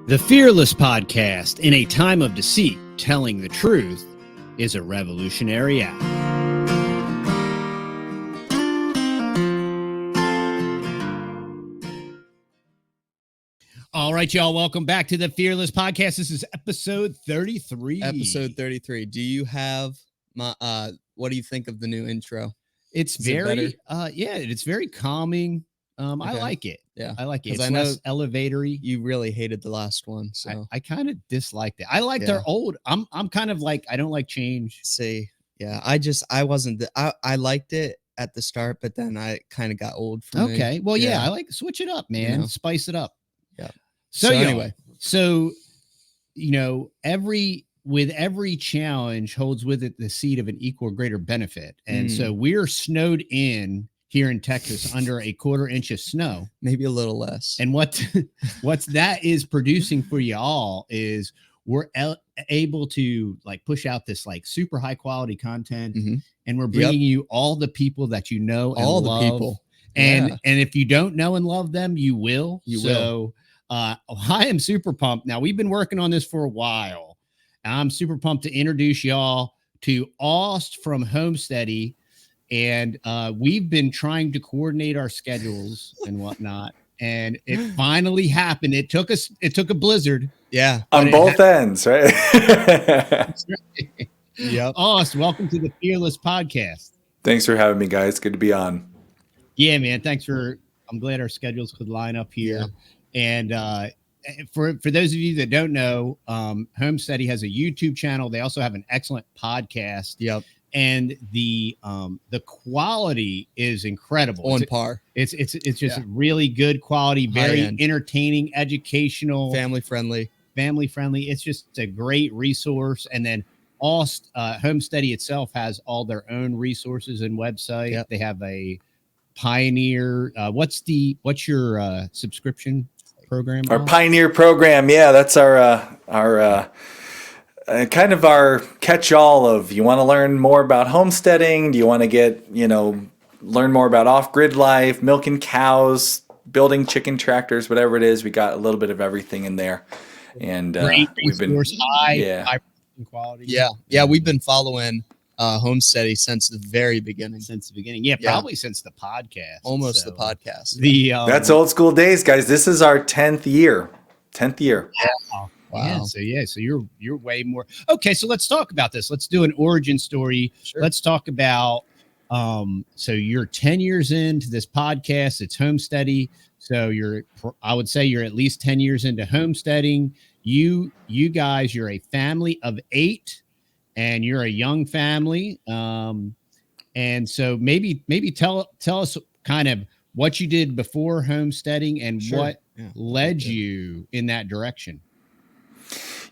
The Fearless Podcast, in a time of deceit, telling the truth is a revolutionary act. All right, y'all, welcome back to the Fearless Podcast. This is episode 33. Episode 33. Do you have my what do you think of the new intro? It's very it's very calming. I like it. Yeah. I like it. It's I know less elevatory. You really hated the last one, so I kind of disliked it. I liked their old. I'm kind of like, I don't like change. See, yeah, I wasn't I liked it at the start, but then I kind of got old for me. Okay. Well, yeah, I like switch it up, man. Spice it up. Yeah. So anyway, with every challenge holds with it the seed of an equal or greater benefit. And so we're snowed in here in Texas under a 1/4 inch of snow, maybe a little less. And what that is producing for y'all is we're able to like push out this like super high quality content, and we're bringing you all the people that you know and all love. The people. And if you don't know and love them, you will. I am super pumped. Now, we've been working on this for a while. I'm super pumped to introduce y'all to Aust from Homesteady. And we've been trying to coordinate our schedules and whatnot. And it finally happened. It took a blizzard. Yeah. On both ends, right? Yep. Aust, welcome to the Fearless Podcast. Thanks for having me, guys. Good to be on. Yeah, man. I'm glad our schedules could line up here. And for those of you that don't know, Homesteady has a YouTube channel. They also have an excellent podcast. Yep. And the quality is incredible. On par. It's just really good quality, very entertaining, educational, family friendly. It's just a great resource. And then Aust Homesteady itself has all their own resources and website. Yep. They have a Pioneer. What's your subscription program? Our Pioneer program. Yeah, that's our kind of our catch-all of, you want to learn more about homesteading? Do you want to get, learn more about off-grid life, milking cows, building chicken tractors, whatever it is? We got a little bit of everything in there. And we've been high quality. Yeah, we've been following Homesteady since the very beginning. Yeah, probably since the podcast. Almost the podcast. That's old school days, guys. This is our 10th year. Yeah. Wow. Yeah, so you're way more. Okay, so let's talk about this. Let's do an origin story. Sure. Let's talk about so you're 10 years into this podcast. It's Homesteady. So I would say you're at least 10 years into homesteading. You guys, you're a family of 8 and you're a young family. And so maybe tell us kind of what you did before homesteading and what led you in that direction.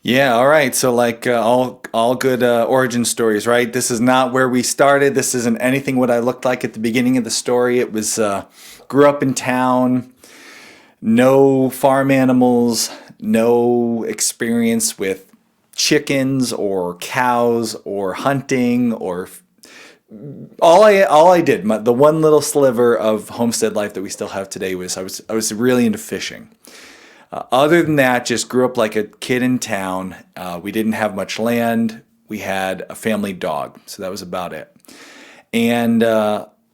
Yeah, all right. So like all good origin stories, right? This is not where we started. This isn't anything what I looked like at the beginning of the story. It was grew up in town, no farm animals, no experience with chickens or cows or hunting or all I did. The one little sliver of homestead life that we still have today was I was really into fishing. Other than that, just grew up like a kid in town. We didn't have much land. We had a family dog, so that was about it. And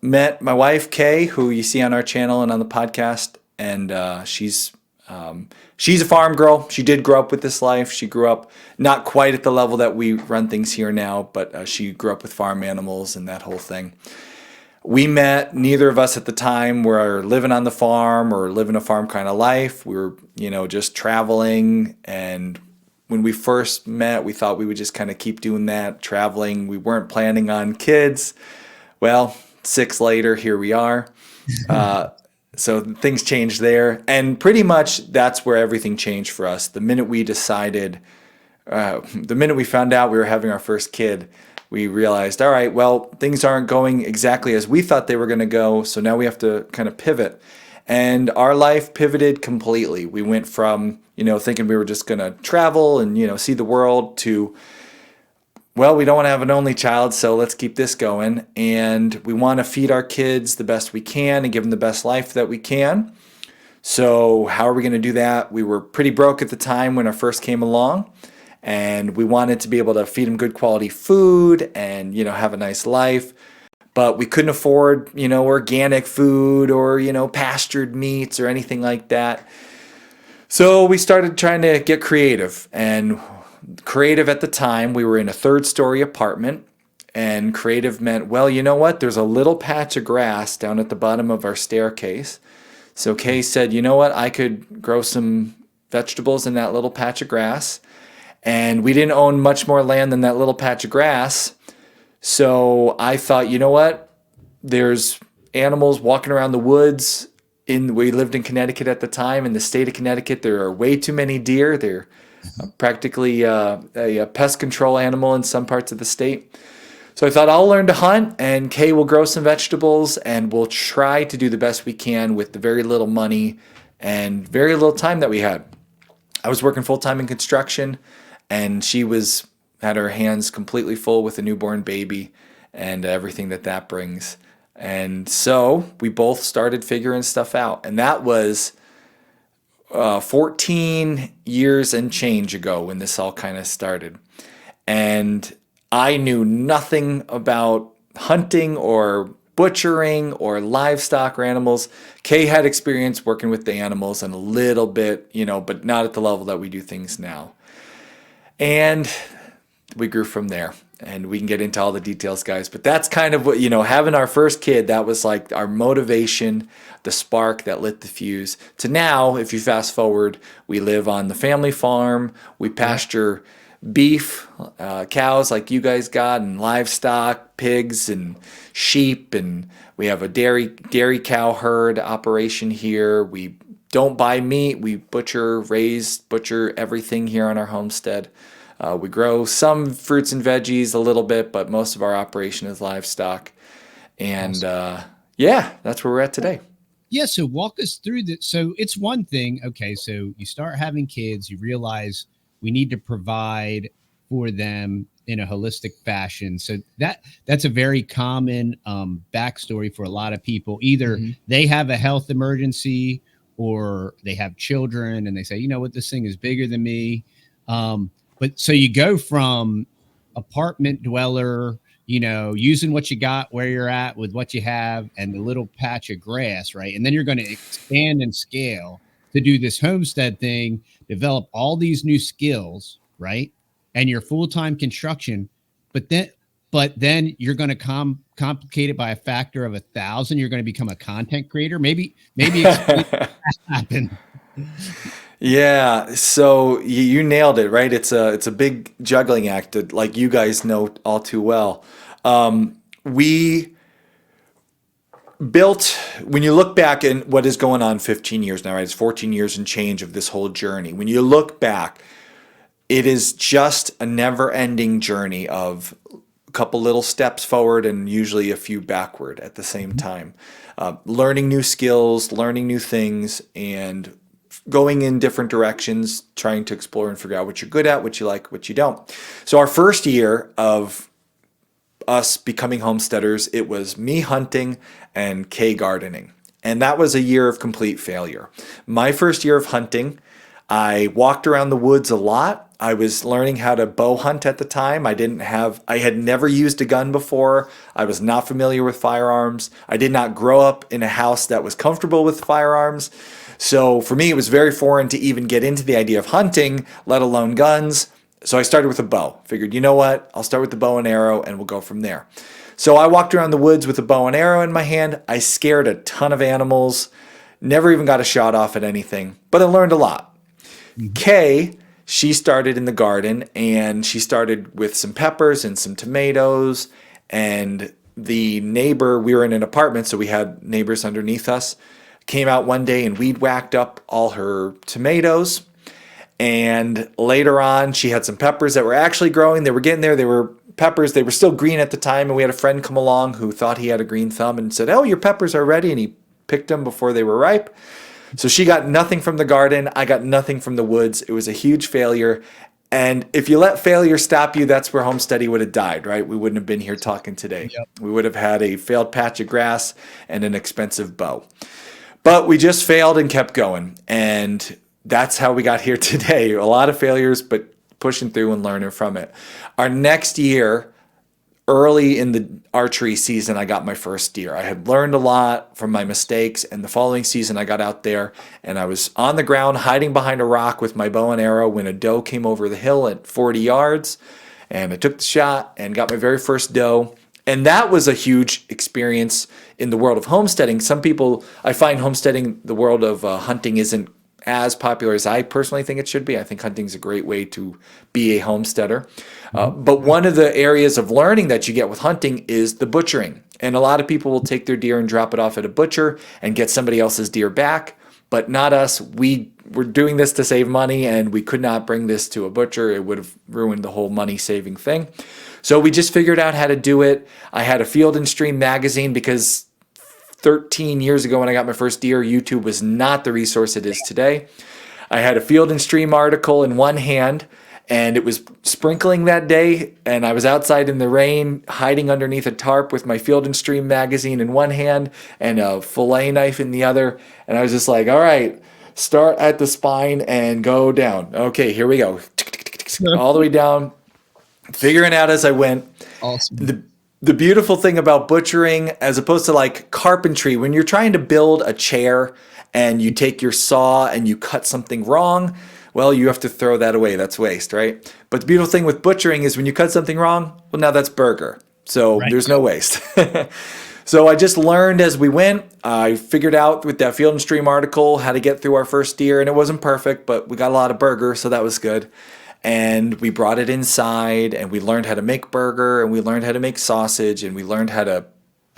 met my wife, Kay, who you see on our channel and on the podcast. And she's a farm girl. She did grow up with this life. She grew up not quite at the level that we run things here now, but she grew up with farm animals and that whole thing. We met, neither of us at the time were living on the farm or living a farm kind of life. We were, just traveling. And when we first met, we thought we would just kind of keep doing that, traveling. We weren't planning on kids. Well, 6 later, here we are. So things changed there. And pretty much that's where everything changed for us. The minute we decided, the minute we found out we were having our first kid, we realized, all right, well, things aren't going exactly as we thought they were going to go. So now we have to kind of pivot. And our life pivoted completely. We went from, thinking we were just going to travel and, see the world to, well, we don't want to have an only child, so let's keep this going. And we want to feed our kids the best we can and give them the best life that we can. So how are we going to do that? We were pretty broke at the time when I first came along, and we wanted to be able to feed them good quality food and, have a nice life. But we couldn't afford, organic food or, pastured meats or anything like that. So we started trying to get creative. And creative at the time, we were in a 3rd-story apartment. And creative meant, well, you know what? There's a little patch of grass down at the bottom of our staircase. So Kay said, you know what? I could grow some vegetables in that little patch of grass. And we didn't own much more land than that little patch of grass. So I thought, you know what? There's animals walking around the woods. We lived in Connecticut at the time. In the state of Connecticut, there are way too many deer. They're practically a pest control animal in some parts of the state. So I thought I'll learn to hunt, and Kay will grow some vegetables, and we'll try to do the best we can with the very little money and very little time that we had. I was working full-time in construction, and she had her hands completely full with a newborn baby and everything that brings. And so we both started figuring stuff out. And that was 14 years and change ago when this all kind of started. And I knew nothing about hunting or butchering or livestock or animals. Kay had experience working with the animals and a little bit, but not at the level that we do things now. And we grew from there. And we can get into all the details, guys. But that's kind of what, having our first kid, that was like our motivation, the spark that lit the fuse. To now, if you fast forward, we live on the family farm. We pasture beef, cows like you guys got, and livestock, pigs and sheep. And we have a dairy cow herd operation here. We don't buy meat. We butcher everything here on our homestead. We grow some fruits and veggies a little bit, but most of our operation is livestock. And that's where we're at today. Yeah, so walk us through that. So it's one thing, okay, so you start having kids, you realize we need to provide for them in a holistic fashion. So that's a very common backstory for a lot of people. Either they have a health emergency or they have children and they say, you know what, this thing is bigger than me. But so you go from apartment dweller, using what you got where you're at with what you have and the little patch of grass, right? And then you're going to expand and scale to do this homestead thing, develop all these new skills, right? And your full-time construction, but then you're going to complicate it by a factor of 1,000. You're going to become a content creator. Maybe explain what happened. Yeah, so you nailed it, right? It's a big juggling act that, like you guys know all too well. We built, when you look back in what is going on 15 years now, right? It's 14 years and change of this whole journey. When you look back, it is just a never-ending journey of a couple little steps forward and usually a few backward at the same time. Learning new skills, learning new things, and going in different directions, trying to explore and figure out what you're good at, what you like, what you don't. So our first year of us becoming homesteaders, it was me hunting and Kay gardening. And that was a year of complete failure. My first year of hunting, I walked around the woods a lot. I was learning how to bow hunt at the time. I had never used a gun before. I was not familiar with firearms. I did not grow up in a house that was comfortable with firearms. So for me, it was very foreign to even get into the idea of hunting, let alone guns. So I started with a bow. Figured, you know what? I'll start with the bow and arrow and we'll go from there. So I walked around the woods with a bow and arrow in my hand. I scared a ton of animals. Never even got a shot off at anything, but I learned a lot. Kay, she started in the garden and she started with some peppers and some tomatoes. And the neighbor, we were in an apartment, so we had neighbors underneath us, came out one day and weed whacked up all her tomatoes. And later on, she had some peppers that were actually growing. They were getting there. They were peppers. They were still green at the time. And we had a friend come along who thought he had a green thumb and said, "Oh, your peppers are ready." And he picked them before they were ripe. So she got nothing from the garden. I got nothing from the woods. It was a huge failure. And if you let failure stop you, that's where Homesteady would have died, right? We wouldn't have been here talking today. Yep. We would have had a failed patch of grass and an expensive bow. But we just failed and kept going. And that's how we got here today. A lot of failures, but pushing through and learning from it. Our next year, early in the archery season, I got my first deer. I had learned a lot from my mistakes, and the following season I got out there and I was on the ground hiding behind a rock with my bow and arrow when a doe came over the hill at 40 yards, and I took the shot and got my very first doe. And that was a huge experience in the world of homesteading. Some people, I find homesteading, the world of hunting, isn't as popular as I personally think it should be. I think hunting is a great way to be a homesteader. But one of the areas of learning that you get with hunting is the butchering. And a lot of people will take their deer and drop it off at a butcher and get somebody else's deer back, but not us. We were doing this to save money, and we could not bring this to a butcher. It would have ruined the whole money-saving thing. So we just figured out how to do it. I had a Field and Stream magazine because 13 years ago when I got my first deer, YouTube was not the resource it is today. I had a Field and Stream article in one hand, and it was sprinkling that day, and I was outside in the rain hiding underneath a tarp with my Field and Stream magazine in one hand and a fillet knife in the other, and I was just like, all right, start at the spine and go down. Okay, here we go. All the way down, figuring out as I went. Awesome. The beautiful thing about butchering, as opposed to like carpentry, when you're trying to build a chair and you take your saw and you cut something wrong, well, you have to throw that away. That's waste, right? But the beautiful thing with butchering is when you cut something wrong, well, now that's burger. So there's no waste. So I just learned as we went. I figured out with that Field and Stream article how to get through our first deer, and it wasn't perfect, but we got a lot of burger, so that was good. And we brought it inside, and we learned how to make burger, and we learned how to make sausage, and we learned how to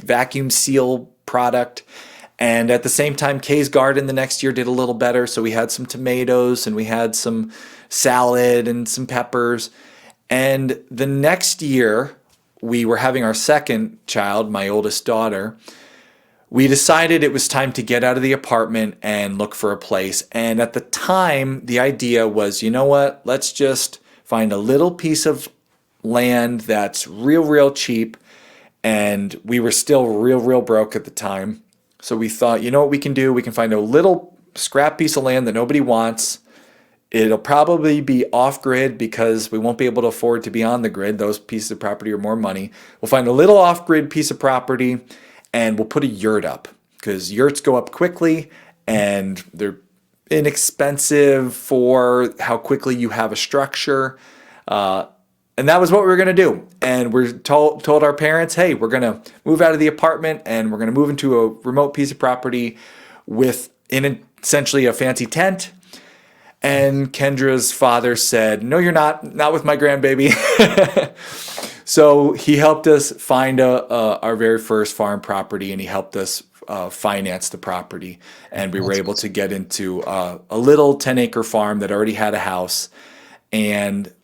vacuum seal product. And at the same time, Kay's garden the next year did a little better. So we had some tomatoes, and we had some salad and some peppers. And the next year, we were having our second child, my oldest daughter. We decided it was time to get out of the apartment and look for a place. And at the time, the idea was, you know what? Let's just find a little piece of land that's real cheap. And we were still real broke at the time. So we thought, you know what we can do? We can find a little scrap piece of land that nobody wants. It'll probably be off-grid because we won't be able to afford to be on the grid. Those pieces of property are more money. We'll find a little off-grid piece of property, and we'll put a yurt up because yurts go up quickly and they're inexpensive for how quickly you have a structure. And that was what we were going to do. And we told our parents, hey, we're going to move out of the apartment and we're going to move into a remote piece of property with essentially a fancy tent. And Kendra's father said, no, you're not with my grandbaby. So he helped us find our very first farm property, and he helped us finance the property. And we were able to get into a little 10-acre farm that already had a house. And it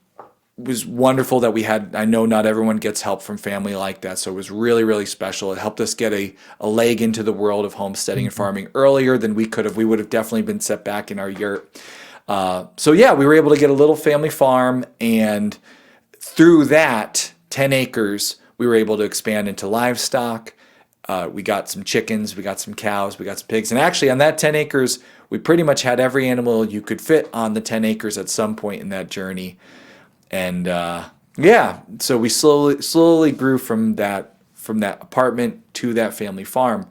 was wonderful that we had, I know not everyone gets help from family like that, so it was really special. It helped us get a leg into the world of homesteading and farming earlier than we could have. We would have definitely been set back in our yurt. So yeah, we were able to get a little family farm, and through that 10 acres, we were able to expand into livestock. We got some chickens, we got some cows, we got some pigs. And actually on that 10 acres, we pretty much had every animal you could fit on the 10 acres at some point in that journey. And yeah, so we slowly grew from that apartment to that family farm.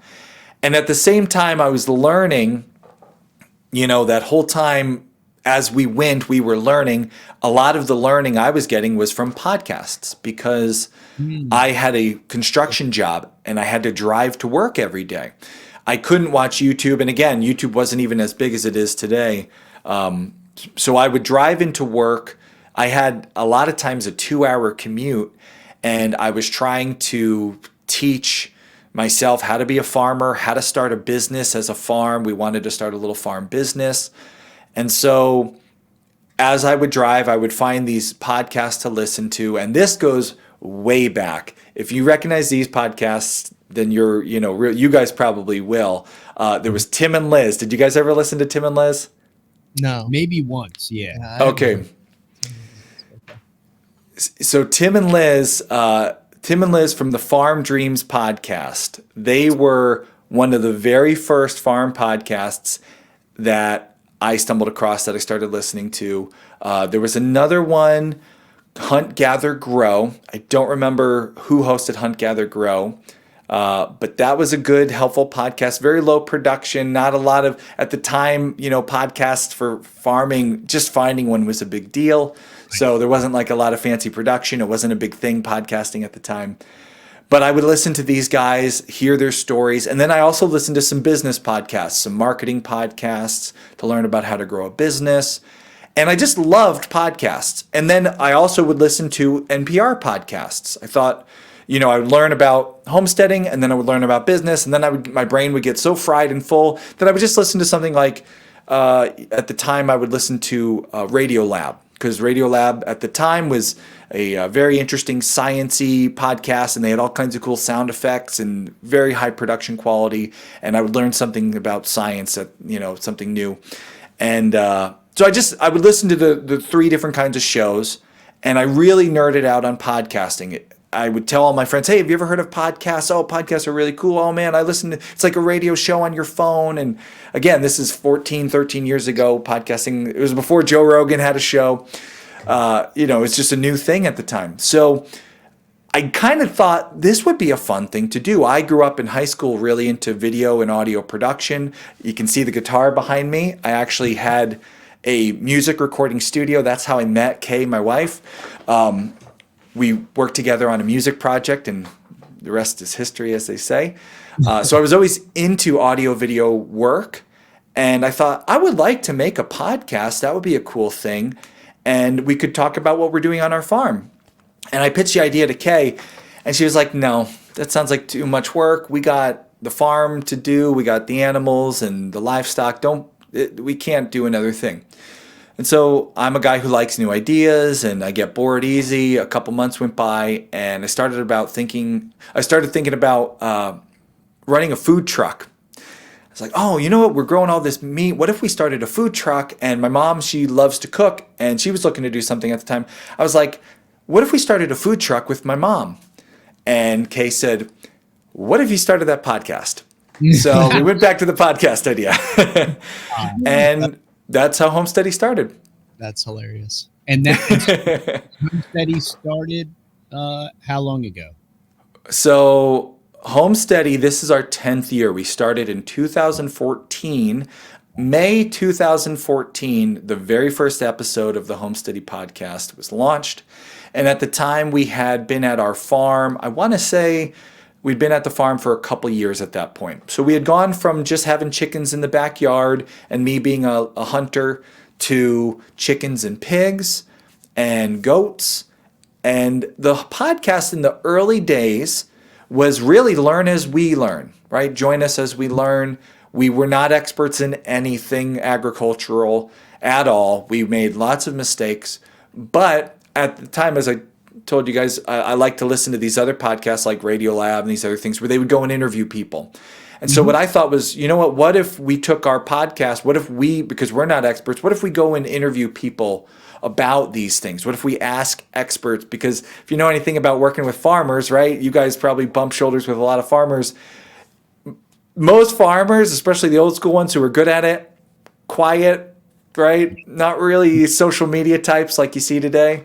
And at the same time, I was learning, that whole time as we went, we were learning. A lot of the learning I was getting was from podcasts because I had a construction job and I had to drive to work every day. I couldn't watch YouTube. And again, YouTube wasn't even as big as it is today. So I would drive into work. I had a lot of times a 2-hour commute, and I was trying to teach myself how to be a farmer, how to start a business as a farm. We wanted to start a little farm business. And so as I would drive, I would find these podcasts to listen to. And this goes way back. If you recognize these podcasts, then you guys probably will. There was Tim and Liz. Did you guys ever listen to Tim and Liz? No. Maybe once, yeah. Okay. So Tim and Liz from the Farm Dreams podcast, they were one of the very first farm podcasts that I stumbled across that I started listening to. There was another one, Hunt, Gather, Grow. I don't remember who hosted Hunt, Gather, Grow. But that was a good, helpful podcast. Very low production, not a lot of, at the time, podcasts for farming, just finding one was a big deal. So there wasn't like a lot of fancy production. It wasn't a big thing, podcasting at the time. But I would listen to these guys, hear their stories. And then I also listened to some business podcasts, some marketing podcasts to learn about how to grow a business. And I just loved podcasts. And then I also would listen to NPR podcasts. I thought, I would learn about homesteading, and then I would learn about business, and then my brain would get so fried and full that I would just listen to something like, at the time I would listen to Radio Lab, because Radio Lab at the time was a very interesting science-y podcast, and they had all kinds of cool sound effects and very high production quality, and I would learn something about science, something new. And so I would listen to the three different kinds of shows, and I really nerded out on podcasting. I would tell all my friends, hey, have you ever heard of podcasts? Oh, podcasts are really cool. Oh, man, it's like a radio show on your phone. And again, this is 14, 13 years ago, podcasting. It was before Joe Rogan had a show. It's just a new thing at the time. So I kind of thought this would be a fun thing to do. I grew up in high school really into video and audio production. You can see the guitar behind me. I actually had a music recording studio. That's how I met Kay, my wife. We worked together on a music project, and the rest is history, as they say. So I was always into audio video work, and I thought I would like to make a podcast. That would be a cool thing, and we could talk about what we're doing on our farm. And I pitched the idea to Kay, and she was like, no, that sounds like too much work. We got the farm to do. We got the animals and the livestock. We can't do another thing. And so I'm a guy who likes new ideas, and I get bored easy. A couple months went by, and I started thinking about running a food truck. I was like, oh, you know what? We're growing all this meat. What if we started a food truck? And my mom, she loves to cook, and she was looking to do something at the time. I was like, what if we started a food truck with my mom? And Kay said, what if you started that podcast? So we went back to the podcast idea. And that's how Homesteady started. That's hilarious. And that Homesteady started how long ago? So Homesteady, this is our 10th year. We started in 2014. May 2014, the very first episode of the Homesteady podcast was launched. And at the time, we had been at our farm. I want to say we'd been at the farm for a couple years at that point. So we had gone from just having chickens in the backyard and me being a hunter to chickens and pigs and goats. And the podcast in the early days was really learn as we learn, right? Join us as we learn. We were not experts in anything agricultural at all. We made lots of mistakes. But at the time, as I told you guys, I like to listen to these other podcasts like Radio Lab and these other things where they would go and interview people. And so what I thought was, what if we took our podcast, because we're not experts, what if we go and interview people about these things? What if we ask experts? Because if you know anything about working with farmers, right, you guys probably bump shoulders with a lot of farmers. Most farmers, especially the old school ones who are good at it, quiet, right, not really social media types like you see today,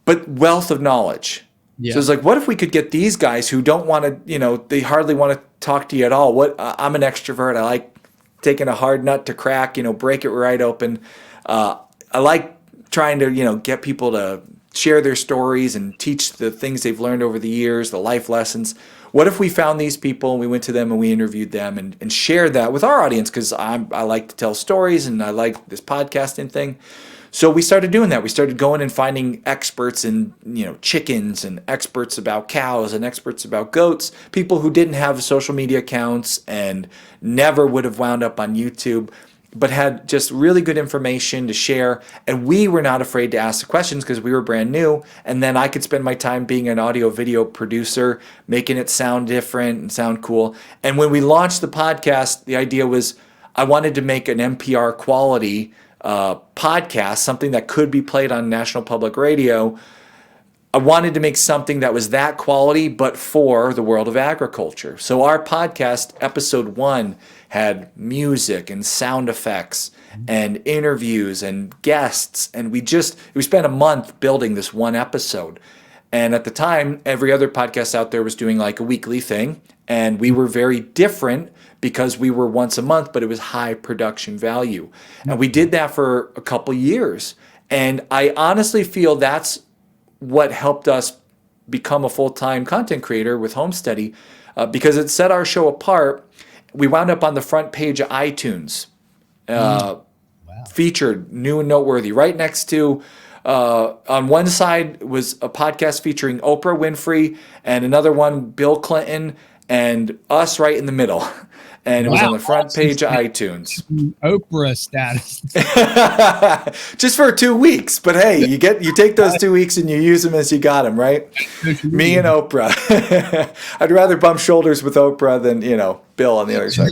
but wealth of knowledge. Yeah. So it's like, what if we could get these guys who don't want to, they hardly want to talk to you at all. I'm an extrovert. I like taking a hard nut to crack, break it right open. I like trying to, get people to share their stories and teach the things they've learned over the years, the life lessons. What if we found these people and we went to them and we interviewed them and shared that with our audience? Because I like to tell stories and I like this podcasting thing. So we started doing that. We started going and finding experts in, chickens and experts about cows and experts about goats, people who didn't have social media accounts and never would have wound up on YouTube, but had just really good information to share. And we were not afraid to ask the questions because we were brand new. And then I could spend my time being an audio video producer, making it sound different and sound cool. And when we launched the podcast, the idea was I wanted to make an NPR quality podcast, something that could be played on National Public Radio, I wanted to make something that was that quality, but for the world of agriculture. So our podcast, episode 1, had music and sound effects and interviews and guests. And we spent a month building this one episode. And at the time, every other podcast out there was doing like a weekly thing. And we were very different because we were once a month, but it was high production value. And we did that for a couple years. And I honestly feel that's what helped us become a full-time content creator with Homesteady, because it set our show apart. We wound up on the front page of iTunes, featured, new and noteworthy, right next to, on one side was a podcast featuring Oprah Winfrey, and another one, Bill Clinton, and us right in the middle. And it was on the front page of iTunes. Oprah status. Just for 2 weeks. But hey, you take those 2 weeks and you use them as you got them, right? Me and Oprah. I'd rather bump shoulders with Oprah than, Bill on the other side.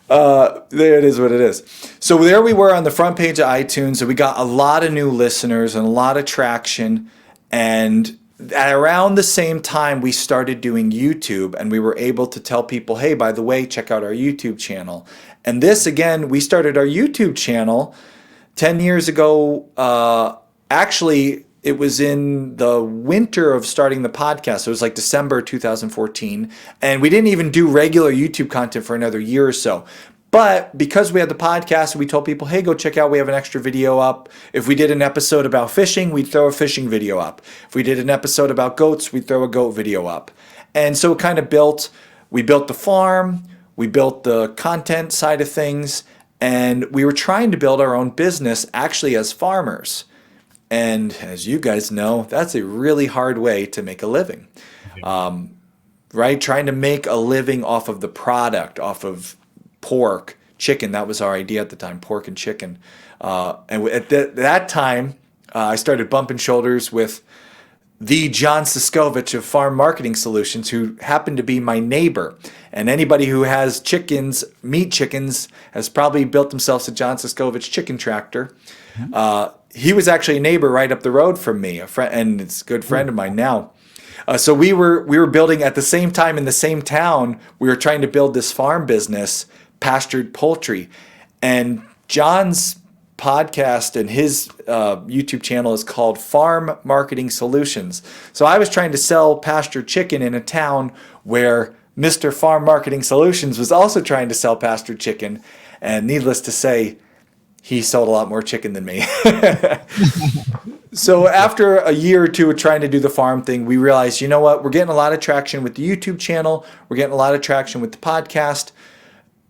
But there it is what it is. So there we were on the front page of iTunes. And we got a lot of new listeners and a lot of traction. And at around the same time, we started doing YouTube, and we were able to tell people, hey, by the way, check out our YouTube channel. And this, again, we started our YouTube channel 10 years ago. Actually, it was in the winter of starting the podcast. It was like December 2014. And we didn't even do regular YouTube content for another year or so. But because we had the podcast, we told people, hey, go check out, we have an extra video up. If we did an episode about fishing, we'd throw a fishing video up. If we did an episode about goats, we'd throw a goat video up. And so it kind of we built the farm, we built the content side of things, and we were trying to build our own business actually as farmers. And as you guys know, that's a really hard way to make a living, right? Trying to make a living off of the product, off of pork, chicken. That was our idea at the time, pork and chicken. And at that time, I started bumping shoulders with the John Siskovich of Farm Marketing Solutions, who happened to be my neighbor. And anybody who has chickens, meat chickens, has probably built themselves a John Siskovich chicken tractor. He was actually a neighbor right up the road from me, a friend, and it's a good friend of mine now. So we were building at the same time in the same town. We were trying to build this farm business, pastured poultry, and John's podcast and his YouTube channel is called Farm Marketing Solutions. So I was trying to sell pastured chicken in a town where Mr. Farm Marketing Solutions was also trying to sell pastured chicken, and needless to say, he sold a lot more chicken than me. So after a year or two of trying to do the farm thing, we realized, you know what, we're getting a lot of traction with the YouTube channel, we're getting a lot of traction with the podcast.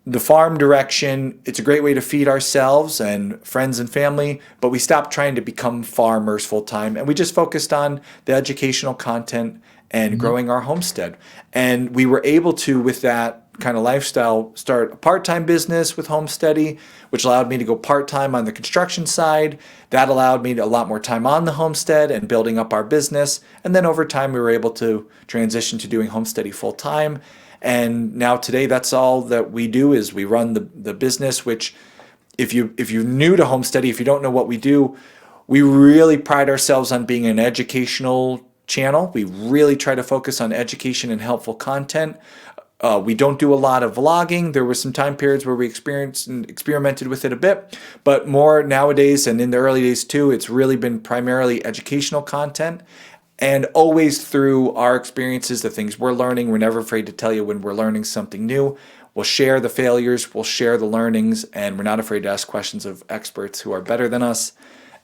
The farm direction, it's a great way to feed ourselves and friends and family, but we stopped trying to become farmers full time, and we just focused on the educational content and growing our homestead. And we were able to, with that kind of lifestyle, start a part-time business with Homesteady, which allowed me to go part-time on the construction side. That allowed me a lot more time on the homestead and building up our business. And then over time, we were able to transition to doing Homesteady full-time. And now today, that's all that we do, is we run the business, which if you're new to Homesteady, if you don't know what we do, we really pride ourselves on being an educational channel. We really try to focus on education and helpful content. We don't do a lot of vlogging. There were some time periods where we experienced and experimented with it a bit, but more nowadays, and in the early days too, it's really been primarily educational content. And always through our experiences, the things we're learning, we're never afraid to tell you when we're learning something new. We'll share the failures, we'll share the learnings, and we're not afraid to ask questions of experts who are better than us.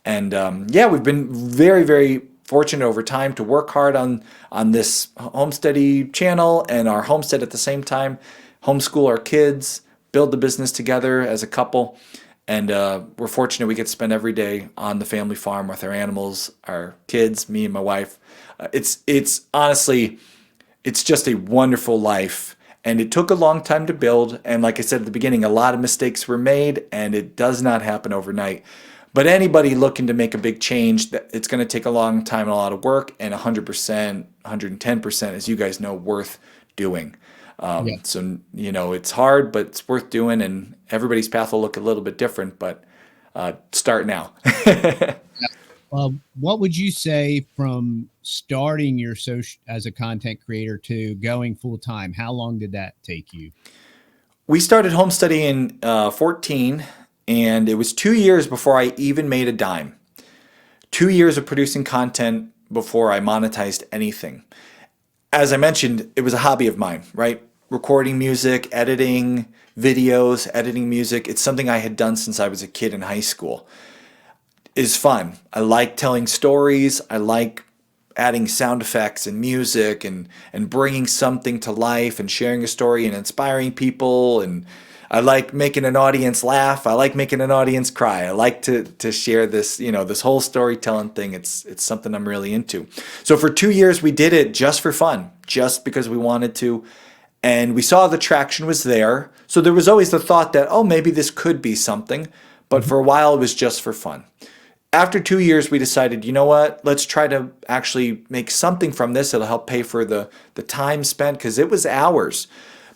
And we've been very, very fortunate over time to work hard on this Homesteady channel and our homestead at the same time, homeschool our kids, build the business together as a couple. And we're fortunate we get to spend every day on the family farm with our animals, our kids, me and my wife. It's honestly, it's just a wonderful life. And it took a long time to build. And like I said at the beginning, a lot of mistakes were made, and it does not happen overnight. But anybody looking to make a big change, it's going to take a long time and a lot of work, and 100%, 110%, as you guys know, worth doing. So, it's hard, but it's worth doing, and everybody's path will look a little bit different, but start now. What would you say from starting your social as a content creator to going full time? How long did that take you? We started Homesteady in 14, and it was 2 years before I even made a dime. 2 years of producing content before I monetized anything. As I mentioned, it was a hobby of mine, right? Recording music, editing videos, editing music. It's something I had done since I was a kid in high school. It's fun. I like telling stories. I like adding sound effects and music and bringing something to life and sharing a story and inspiring people. And I like making an audience laugh. I like making an audience cry. I like to share this, this whole storytelling thing. It's something I'm really into. So for 2 years, we did it just for fun, just because we wanted to. And we saw the traction was there. So there was always the thought that, oh, maybe this could be something. But for a while, it was just for fun. After 2 years, we decided, you know what, let's try to actually make something from this. It'll help pay for the time spent, because it was hours.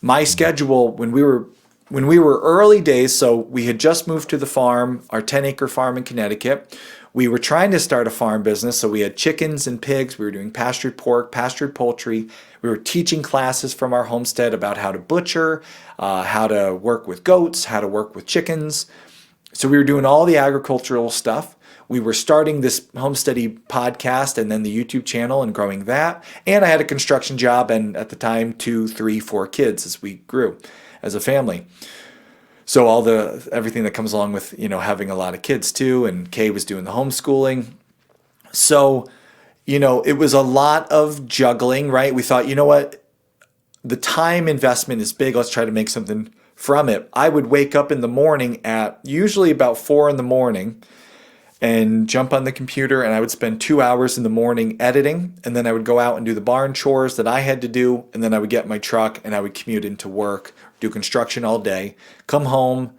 My schedule when we were early days, so we had just moved to the farm, our 10-acre farm in Connecticut. We were trying to start a farm business, so we had chickens and pigs. We were doing pastured pork, pastured poultry. We were teaching classes from our homestead about how to butcher, how to work with goats, how to work with chickens. So we were doing all the agricultural stuff. We were starting this Homesteady podcast and then the YouTube channel and growing that. And I had a construction job and at the time 2, 3, 4 kids as we grew as a family. So everything that comes along with, having a lot of kids too. And Kay was doing the homeschooling. So, it was a lot of juggling, right? We thought, you know what? The time investment is big. Let's try to make something from it. I would wake up in the morning at usually about 4 in the morning and jump on the computer, and I would spend 2 hours in the morning editing, and then I would go out and do the barn chores that I had to do, and then I would get my truck and I would commute into work, do construction all day, come home,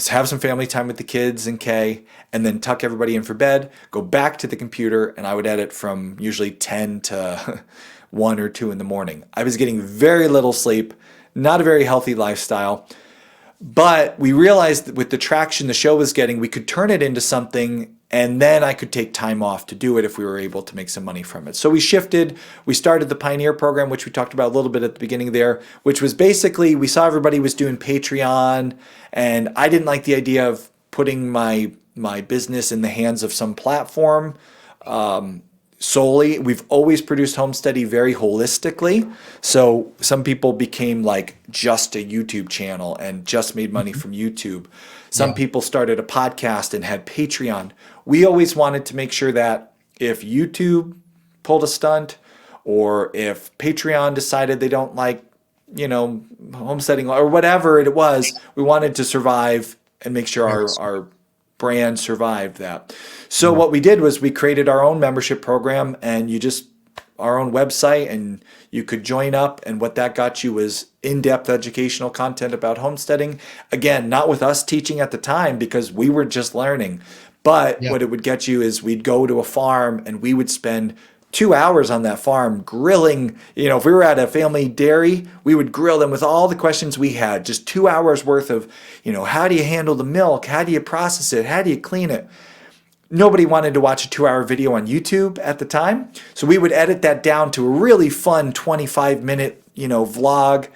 have some family time with the kids and Kay, and then tuck everybody in for bed, go back to the computer, and I would edit from usually 10 to 1 or 2 in the morning. I was getting very little sleep, not a very healthy lifestyle. But we realized that with the traction the show was getting, we could turn it into something, and then I could take time off to do it if we were able to make some money from it. So we shifted. We started the Pioneer program, which we talked about a little bit at the beginning there, which was basically we saw everybody was doing Patreon, and I didn't like the idea of putting my business in the hands of some platform solely. We've always produced Homesteady very holistically. So some people became like just a YouTube channel and just made money from YouTube. Some people started a podcast and had Patreon. We always wanted to make sure that if YouTube pulled a stunt or if Patreon decided they don't like, homesteading or whatever it was, we wanted to survive and make sure our brand survived that. So what we did was we created our own membership program, and our own website, and you could join up, and what that got you was in-depth educational content about homesteading. Again, not with us teaching at the time because we were just learning, but what it would get you is we'd go to a farm and we would spend 2 hours on that farm grilling. If we were at a family dairy, we would grill them with all the questions we had, just 2 hours worth of, how do you handle the milk? How do you process it? How do you clean it? Nobody wanted to watch a 2-hour video on YouTube at the time. So we would edit that down to a really fun 25-minute, vlog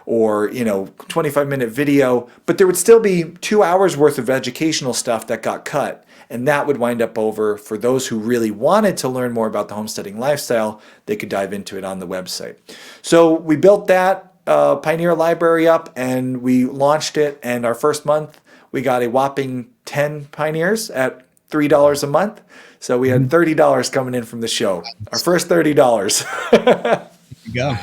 or, 25-minute video. But there would still be 2 hours worth of educational stuff that got cut. And that would wind up over for those who really wanted to learn more about the homesteading lifestyle. They could dive into it on the website. So we built that Pioneer library up and we launched it. And our first month, we got a whopping 10 Pioneers at $3 a month. So we had $30 coming in from the show. Our first $30. There you go.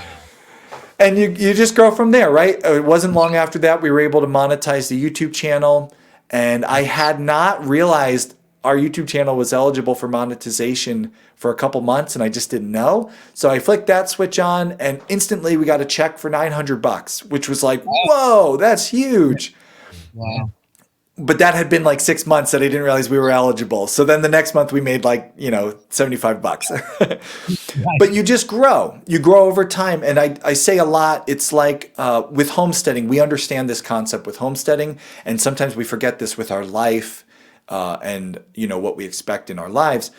And you just grow from there, right? It wasn't long after that we were able to monetize the YouTube channel. And I had not realized our YouTube channel was eligible for monetization for a couple months, and I just didn't know. So I flicked that switch on, and instantly we got a check for $900, which was like, whoa, that's huge. Wow. But that had been like 6 months that I didn't realize we were eligible. So then the next month we made like, $75. But you just grow. You grow over time. And I say a lot, it's like with homesteading, we understand this concept with homesteading. And sometimes we forget this with our life and what we expect in our lives.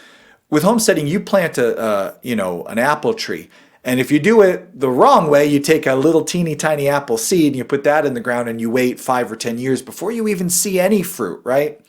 with homesteading, you plant an apple tree. And if you do it the wrong way, you take a little teeny tiny apple seed and you put that in the ground and you wait 5 or 10 years before you even see any fruit, right?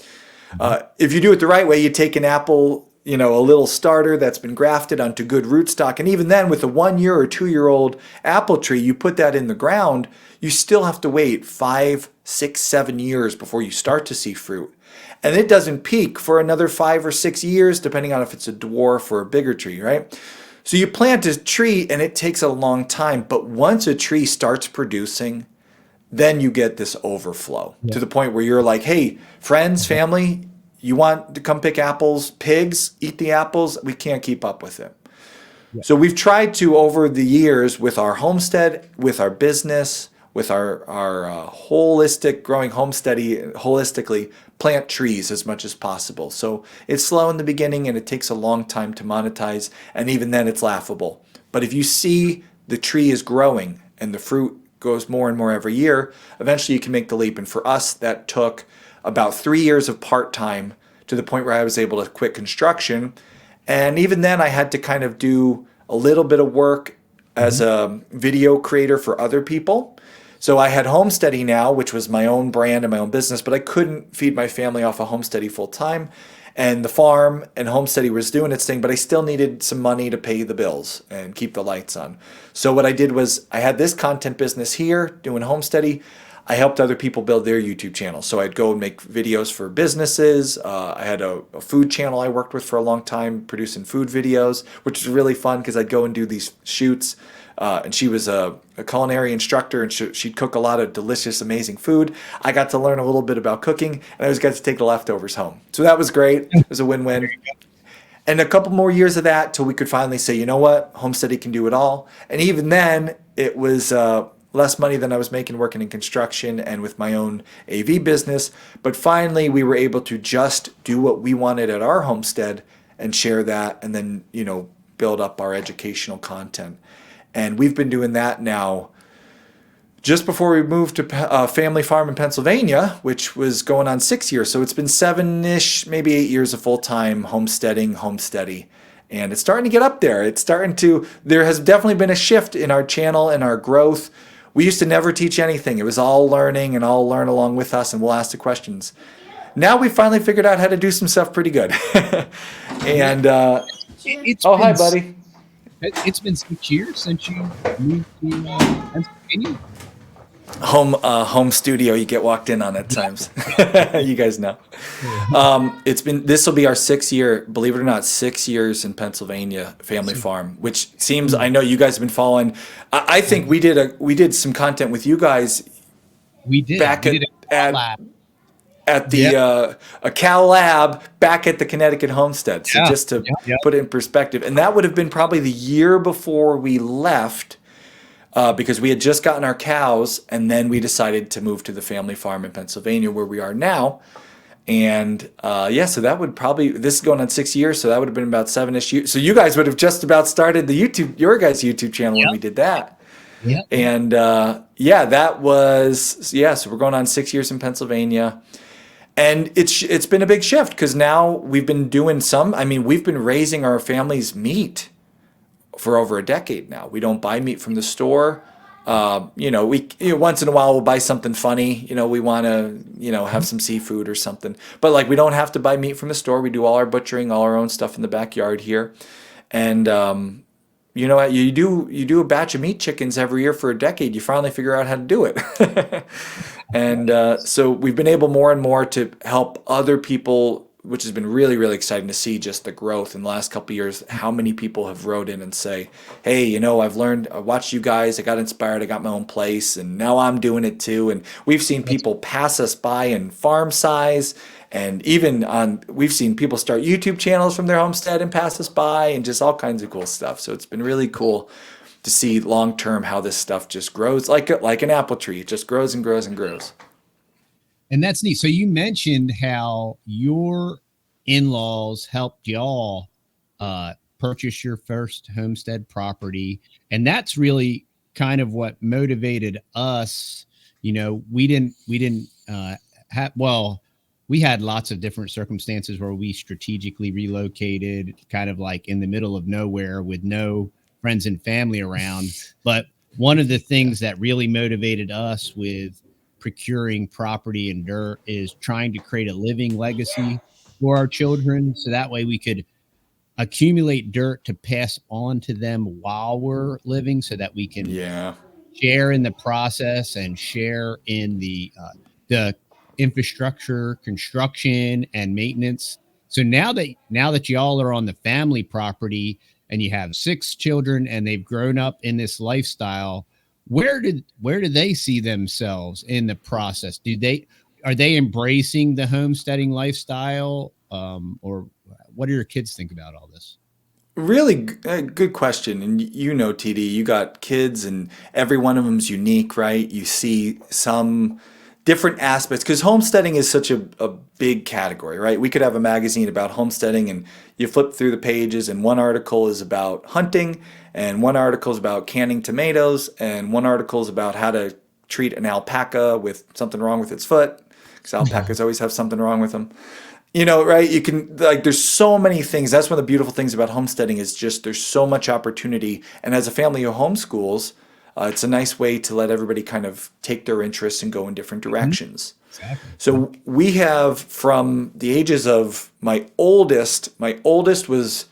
If you do it the right way, you take an apple, a little starter that's been grafted onto good rootstock. And even then, with a 1 year or 2 year old apple tree, you put that in the ground, you still have to wait 5, 6, 7 years before you start to see fruit. And it doesn't peak for another 5 or 6 years, depending on if it's a dwarf or a bigger tree, right? So you plant a tree and it takes a long time, but once a tree starts producing, then you get this overflow to the point where you're like, hey, friends, family, you want to come pick apples? Pigs eat the apples. We can't keep up with it. So we've tried to, over the years, with our homestead, with our business, with our holistic growing homesteady, holistically plant trees as much as possible. So it's slow in the beginning and it takes a long time to monetize, and even then it's laughable. But if you see the tree is growing and the fruit goes more and more every year, eventually you can make the leap. And for us, that took about 3 years of part-time to the point where I was able to quit construction. And even then I had to kind of do a little bit of work as a video creator for other people. So I had Homesteady now, which was my own brand and my own business, but I couldn't feed my family off of Homesteady full time. And the farm and Homesteady was doing its thing, but I still needed some money to pay the bills and keep the lights on. So what I did was I had this content business here doing Homesteady. I helped other people build their YouTube channels. So I'd go and make videos for businesses. I had a food channel I worked with for a long time, producing food videos, which was really fun because I'd go and do these shoots. And she was a culinary instructor, and she'd cook a lot of delicious, amazing food. I got to learn a little bit about cooking, and I always got to take the leftovers home. So that was great. It was a win-win. And a couple more years of that till we could finally say, you know what, Homesteady can do it all. And even then, it was less money than I was making working in construction and with my own AV business. But finally, we were able to just do what we wanted at our homestead and share that, and then, build up our educational content. And we've been doing that now just before we moved to family farm in Pennsylvania, which was going on 6 years. So it's been 7-ish, maybe 8 years of full-time homesteady. And it's starting to get up there. There has definitely been a shift in our channel and our growth. We used to never teach anything. It was all learning and all learn along with us, and we'll ask the questions. Now we finally figured out how to do some stuff pretty good. And, hi, buddy. It's been 6 years since you moved to Pennsylvania. Home studio you get walked in on at times. You guys know. This will be our 6th year, believe it or not, 6 years in Pennsylvania family farm, which seems, I know you guys have been following. I think we did some content with you guys. We did. Back at the a Cal Lab back at the Connecticut homestead. So just to put it in perspective, and that would have been probably the year before we left, because we had just gotten our cows, and then we decided to move to the family farm in Pennsylvania where we are now. And so that would probably, this is going on 6 years, so that would have been about 7-ish years. So you guys would have just about started your guys' YouTube channel when we did that. Yeah. And that was, so we're going on 6 years in Pennsylvania. And it's been a big shift because now we've been doing we've been raising our family's meat for over a decade now. We don't buy meat from the store. We once in a while we'll buy something funny. We want to, have some seafood or something. But we don't have to buy meat from the store. We do all our butchering, all our own stuff in the backyard here. And you do a batch of meat chickens every year for a decade. You finally figure out how to do it. And so we've been able more and more to help other people, which has been really, really exciting to see just the growth in the last couple of years, how many people have wrote in and say, hey, I've learned, I watched you guys, I got inspired, I got my own place, and now I'm doing it too. And we've seen people pass us by in farm size, and even we've seen people start YouTube channels from their homestead and pass us by, and just all kinds of cool stuff. So it's been really cool to see long term how this stuff just grows like an apple tree. It just grows and grows and grows. And that's neat. So you mentioned how your in-laws helped y'all purchase your first homestead property, and that's really kind of what motivated us. We didn't have, we had lots of different circumstances where we strategically relocated kind of like in the middle of nowhere with no friends and family around. But one of the things that really motivated us with procuring property and dirt is trying to create a living legacy for our children. So that way we could accumulate dirt to pass on to them while we're living, so that we can share in the process and share in the infrastructure, construction, and maintenance. So now that y'all are on the family property and you have 6 children and they've grown up in this lifestyle, where do they see themselves in the process? Are they embracing the homesteading lifestyle, or what do your kids think about all this? Really good question. And you know, TD, you got kids and every one of them's unique, right? You see some different aspects because homesteading is such a big category, right? We could have a magazine about homesteading and you flip through the pages and one article is about hunting and one article is about canning tomatoes and one article is about how to treat an alpaca with something wrong with its foot, because alpacas always have something wrong with them. You know, right? You can, like, there's so many things. That's one of the beautiful things about homesteading is just there's so much opportunity. And as a family who homeschools, it's a nice way to let everybody kind of take their interests and go in different directions. Exactly. So we have, from the ages of my oldest was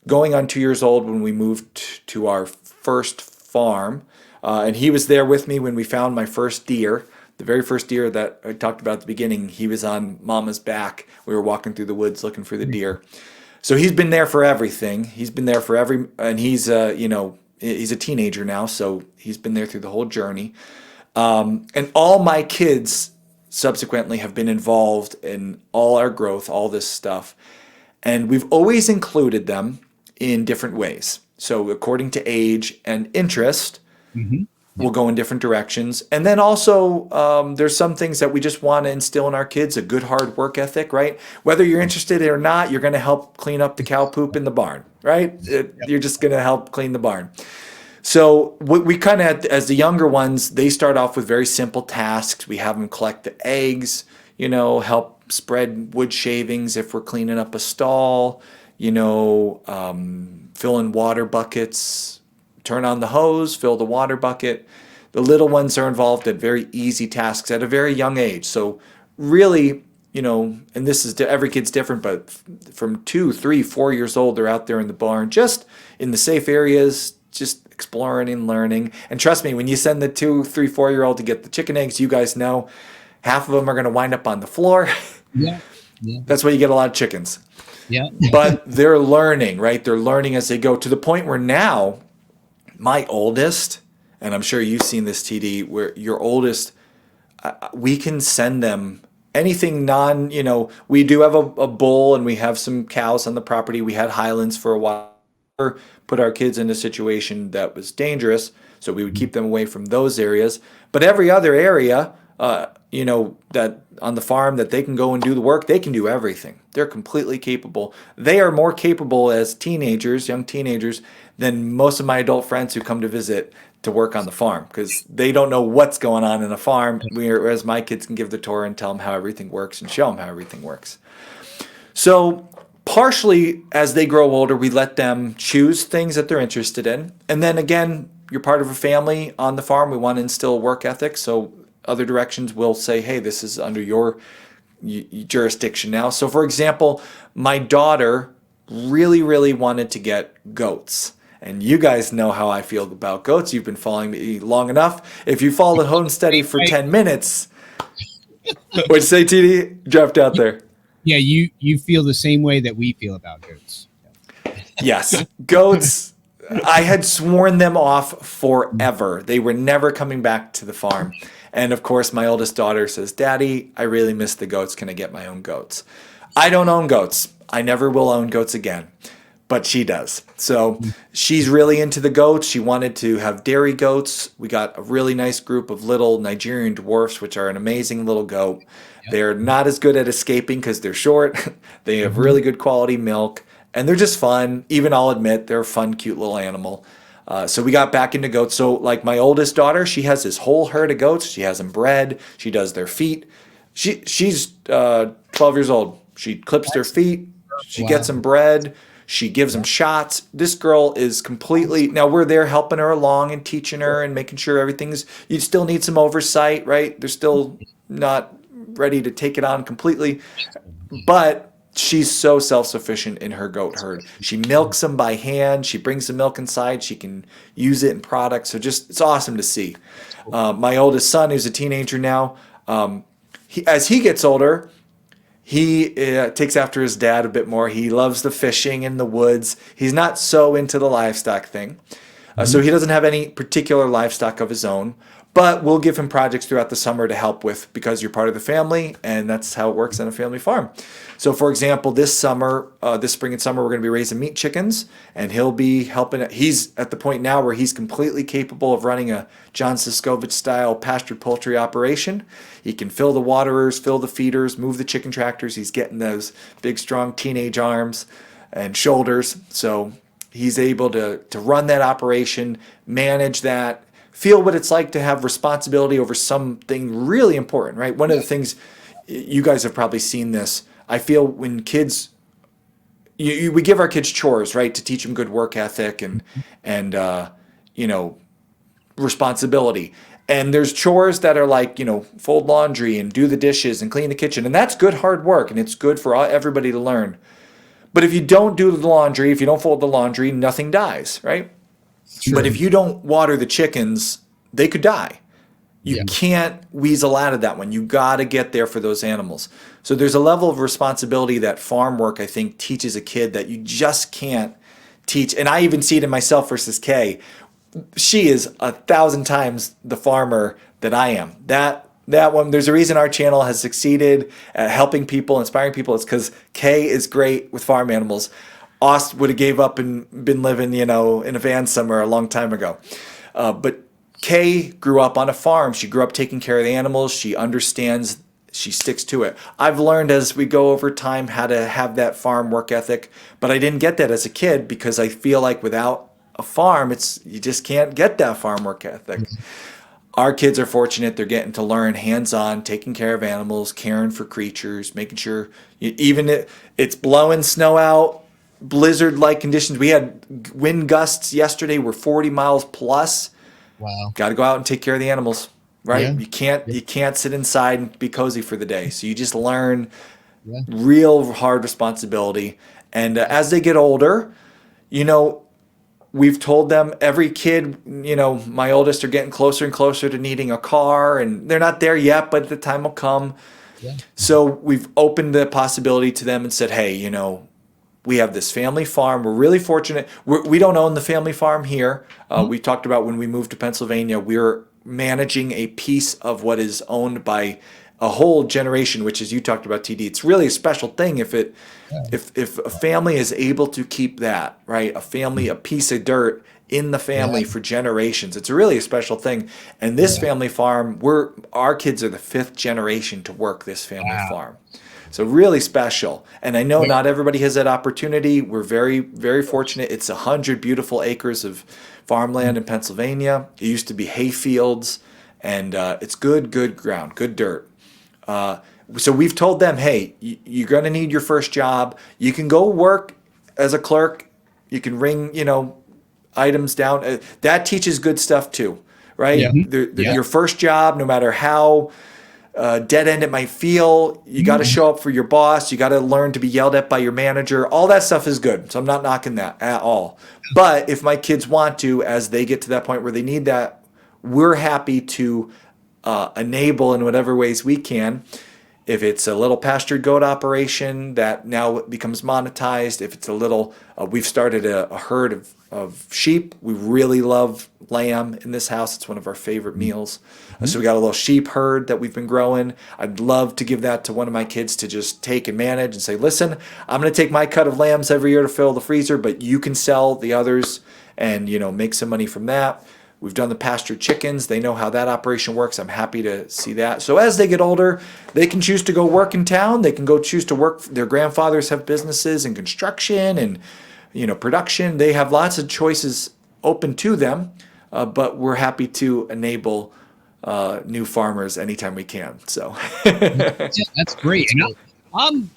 going on 2 years old when we moved to our first farm. And he was there with me when we found my first deer. The very first deer that I talked about at the beginning, he was on Mama's back. We were walking through the woods looking for the deer. So he's been there for everything. He's been there for and he's, he's a teenager now, so he's been there through the whole journey. And all my kids subsequently have been involved in all our growth, all this stuff. And we've always included them in different ways. So according to age and interest, we'll go in different directions. And then also there's some things that we just want to instill in our kids, a good hard work ethic, right? Whether you're interested or not, you're going to help clean up the cow poop in the barn, right? You're just going to help clean the barn. So we kind of, as the younger ones, they start off with very simple tasks. We have them collect the eggs, help spread wood shavings if we're cleaning up a stall, fill in water buckets, turn on the hose, fill the water bucket. The little ones are involved at very easy tasks at a very young age. So really, and this is every kid's different, but from 2, 3, 4 years old, they're out there in the barn, just in the safe areas, just exploring and learning. And trust me, when you send the 2, 3, 4-year-old to get the chicken eggs, you guys know half of them are going to wind up on the floor. Yeah. That's why you get a lot of chickens. Yeah. But they're learning, right? They're learning as they go, to the point where now, my oldest, and I'm sure you've seen this, TD, where your oldest, we can send them anything we do have a bull and we have some cows on the property. We had Highlands for a while, put our kids in a situation that was dangerous, so we would keep them away from those areas. But every other area, that on the farm that they can go and do the work, they can do everything. They're completely capable. They are more capable as teenagers, young teenagers, than most of my adult friends who come to visit to work on the farm, because they don't know what's going on in a farm, whereas my kids can give the tour and tell them how everything works and show them how everything works. So partially, as they grow older, we let them choose things that they're interested in. And then again, you're part of a family on the farm. We want to instill work ethic. So other directions will say, hey, this is under your jurisdiction now. So for example, my daughter really, really wanted to get goats. And you guys know how I feel about goats. You've been following me long enough. If you followed Homesteady for 10 minutes, what'd you say, TD? Dropped out there. Yeah, you feel the same way that we feel about goats. Yes, goats. I had sworn them off forever. They were never coming back to the farm. And of course, my oldest daughter says, Daddy, I really miss the goats. Can I get my own goats? I don't own goats. I never will own goats again. But she does. So she's really into the goats. She wanted to have dairy goats. We got a really nice group of little Nigerian dwarfs, which are an amazing little goat. Yep. They're not as good at escaping because they're short. They have really good quality milk. And they're just fun. Even I'll admit, they're a fun, cute little animal. So we got back into goats. So like my oldest daughter, she has this whole herd of goats. She has them bred. She does their feet. She's 12 years old. She clips their feet. She gets them bred. She gives them shots. This girl is completely, now we're there helping her along and teaching her and making sure everything's, you still need some oversight, right? They're still not ready to take it on completely, but she's so self-sufficient in her goat herd. She milks them by hand. She brings the milk inside. She can use it in products. So just, it's awesome to see. My oldest son, who's a teenager now, as he gets older, he takes after his dad a bit more. He loves the fishing in the woods. He's not so into the livestock thing. So he doesn't have any particular livestock of his own, but we'll give him projects throughout the summer to help with because you're part of the family, and that's how it works on a family farm. So for example, this summer, this spring and summer, we're going to be raising meat chickens, and he'll be helping. He's at the point now where he's completely capable of running a John Siskovich style pastured poultry operation. He can fill the waterers, fill the feeders, move the chicken tractors. He's getting those big, strong teenage arms and shoulders. So he's able to run that operation, manage that, feel what it's like to have responsibility over something really important, right? One of the things, you guys have probably seen this, I feel when kids, we give our kids chores, right, to teach them good work ethic and responsibility. And there's chores that are like, fold laundry and do the dishes and clean the kitchen. And that's good hard work, and it's good for everybody to learn. But if you don't do the laundry, if you don't fold the laundry, nothing dies, right? True. But if you don't water the chickens, they could die. You can't weasel out of that one. You got to get there for those animals. So there's a level of responsibility that farm work, I think, teaches a kid that you just can't teach. And I even see it in myself versus Kay. She is 1,000 times the farmer that I am. That one, there's a reason our channel has succeeded at helping people, inspiring people. It's because Kay is great with farm animals. Aust would have gave up and been living, in a van somewhere a long time ago. But Kay grew up on a farm. She grew up taking care of the animals. She understands, she sticks to it. I've learned as we go over time how to have that farm work ethic, but I didn't get that as a kid because I feel like without a farm, you just can't get that farm work ethic. Our kids are fortunate. They're getting to learn hands-on, taking care of animals, caring for creatures, making sure, even it's blowing snow out, blizzard-like conditions. We had wind gusts yesterday were 40 miles plus. Wow. Got to go out and take care of the animals, right? Yeah. You can't sit inside and be cozy for the day. So you just learn real hard responsibility. And as they get older, we've told them, every kid, my oldest are getting closer and closer to needing a car, and they're not there yet, but the time will come. Yeah. So we've opened the possibility to them and said, hey, we have this family farm. We're really fortunate. We don't own the family farm here. We talked about when we moved to Pennsylvania, we're managing a piece of what is owned by a whole generation, which is, you talked about, TD. It's really a special thing if a family is able to keep that, right? A piece of dirt in the family for generations. It's really a special thing. And this family farm, our kids are the 5th generation to work this family farm. So really special. And I know not everybody has that opportunity. We're very, very fortunate. It's 100 beautiful acres of farmland in Pennsylvania. It used to be hay fields, and it's good ground, good dirt. So we've told them, hey, you're going to need your first job. You can go work as a clerk. You can ring, items down. That teaches good stuff too, right? Yeah. Your first job, no matter how dead end it might feel, you got to show up for your boss. You got to learn to be yelled at by your manager. All that stuff is good. So I'm not knocking that at all. But if my kids want to, as they get to that point where they need that, we're happy to enable in whatever ways we can. If it's a little pastured goat operation that now becomes monetized, if it's a little, we've started a herd of sheep. We really love lamb in this house. It's one of our favorite meals. So we got a little sheep herd that we've been growing. I'd love to give that to one of my kids to just take and manage and say, listen, I'm going to take my cut of lambs every year to fill the freezer, but you can sell the others and, make some money from that. We've done the pastured chickens. They know how that operation works. I'm happy to see that. So as they get older, they can choose to go work in town. They can go choose to work. Their grandfathers have businesses in construction and, production. They have lots of choices open to them, but we're happy to enable new farmers anytime we can. So that's great. And I'm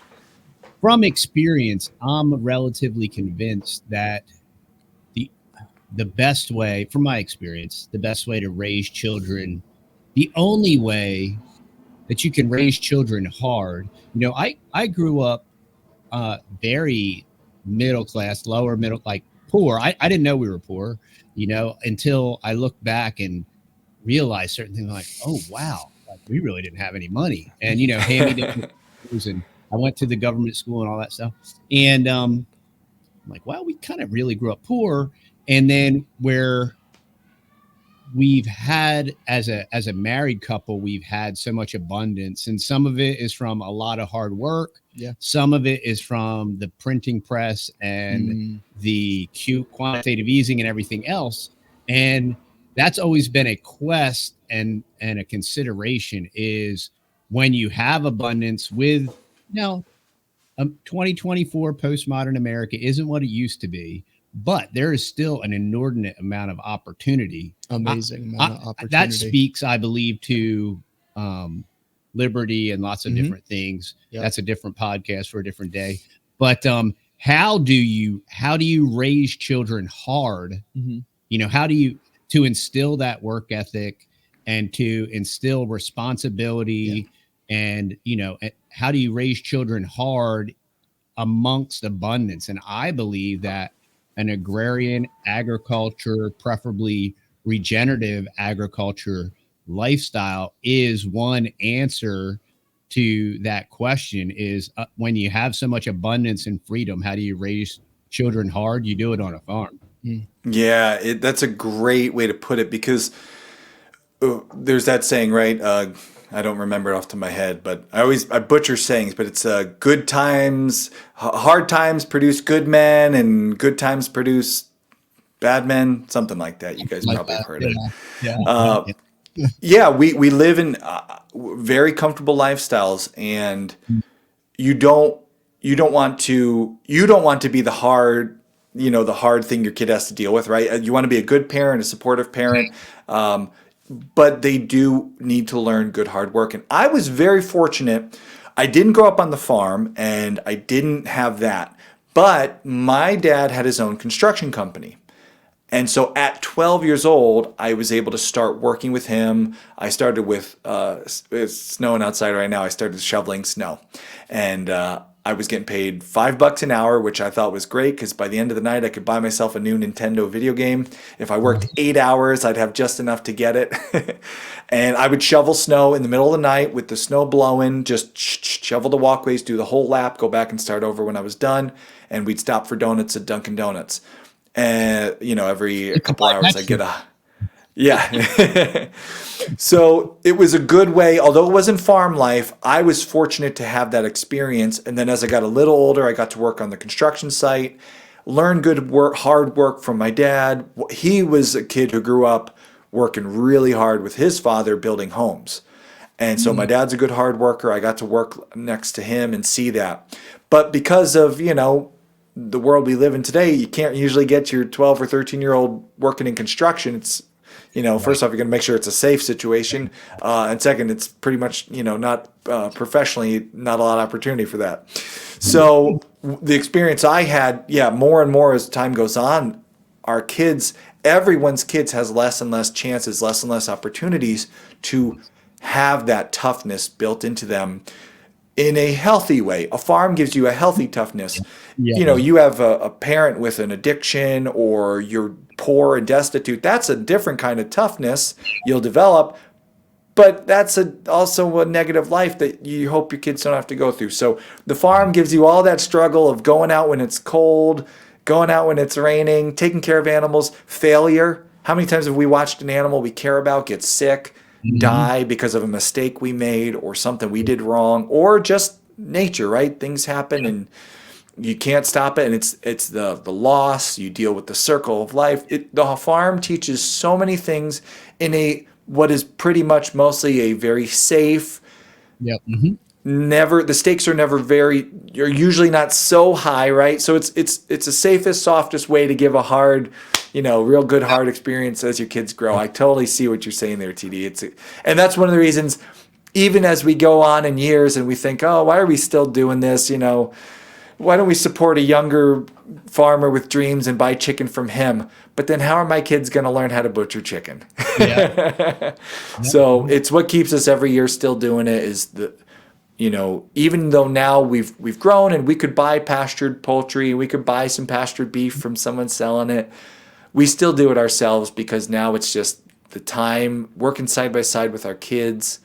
from experience, I'm relatively convinced that the best way, from my experience, the best way to raise children, the only way that you can raise children hard. I grew up very middle class, lower middle, like poor. I didn't know we were poor, until I looked back and realized certain things like, oh, wow, like we really didn't have any money. And, hand-me-down and I went to the government school and all that stuff. And I'm like, well, we kind of really grew up poor. And then where we've had as a married couple, we've had so much abundance, and some of it is from a lot of hard work. Yeah. Some of it is from the printing press and the quantitative easing and everything else. And that's always been a quest and a consideration, is when you have abundance with, 2024 postmodern America isn't what it used to be, but there is still an inordinate amount of opportunity. Amazing amount of opportunity. That speaks, I believe, to liberty and lots of different things. Yep. That's a different podcast for a different day. But how do you raise children hard? How do you to instill that work ethic and to instill responsibility? And how do you raise children hard amongst abundance? And I believe that an agrarian agriculture, preferably regenerative agriculture lifestyle, is one answer to that question. Is when you have so much abundance and freedom, how do you raise children hard? You do it on a farm. Yeah, that's a great way to put it, because there's that saying, right? I don't remember it off the top of my head, but I butcher sayings, but it's good times, hard times produce good men, and good times produce bad men, something like that. You guys probably have heard it. Yeah. We live in very comfortable lifestyles, and you don't want to be the hard thing your kid has to deal with, right? You want to be a good parent, a supportive parent. But they do need to learn good hard work. And I was very fortunate. I didn't grow up on the farm, and I didn't have that. But my dad had his own construction company. And so at 12 years old, I was able to start working with him. I started with, it's snowing outside right now, I started shoveling snow. And I was getting paid $5 an hour, which I thought was great, because by the end of the night, I could buy myself a new Nintendo video game. If I worked 8 hours, I'd have just enough to get it. And I would shovel snow in the middle of the night with the snow blowing, just shovel the walkways, do the whole lap, go back and start over when I was done. And we'd stop for donuts at Dunkin' Donuts. And, every couple hours I'd get yeah. So it was a good way, although it wasn't farm life, I was fortunate to have that experience. And then as I got a little older, I got to work on the construction site, learn good work, hard work from my dad. He was a kid who grew up working really hard with his father building homes. And so my dad's a good hard worker. I got to work next to him and see that. But because of, the world we live in today, you can't usually get your 12 or 13-year-old working in construction. It's first off, you're going to make sure it's a safe situation. And second, it's pretty much, not professionally, not a lot of opportunity for that. So the experience I had, more and more as time goes on, everyone's kids has less and less chances, less and less opportunities to have that toughness built into them in a healthy way. A farm gives you a healthy toughness. You have a parent with an addiction, or you're poor and destitute. That's a different kind of toughness you'll develop, but that's also a negative life that you hope your kids don't have to go through. So the farm gives you all that struggle of going out when it's cold, going out when it's raining, taking care of animals, failure. How many times have we watched an animal we care about get sick, die because of a mistake we made or something we did wrong, or just nature, right? Things happen and you can't stop it, and it's the loss. You deal with the circle of life. The farm teaches so many things in what is pretty much mostly a very safe. The stakes are never you're usually not so high, right? So it's the safest, softest way to give a hard real good hard experience as your kids grow. I totally see what you're saying there, TD. And that's one of the reasons, even as we go on in years and we think, oh, why are we still doing this? Why don't we support a younger farmer with dreams and buy chicken from him? But then how are my kids going to learn how to butcher chicken? Yeah. So it's what keeps us every year still doing it is even though now we've grown and we could buy pastured poultry, we could buy some pastured beef from someone selling it, we still do it ourselves because now it's just the time working side by side with our kids,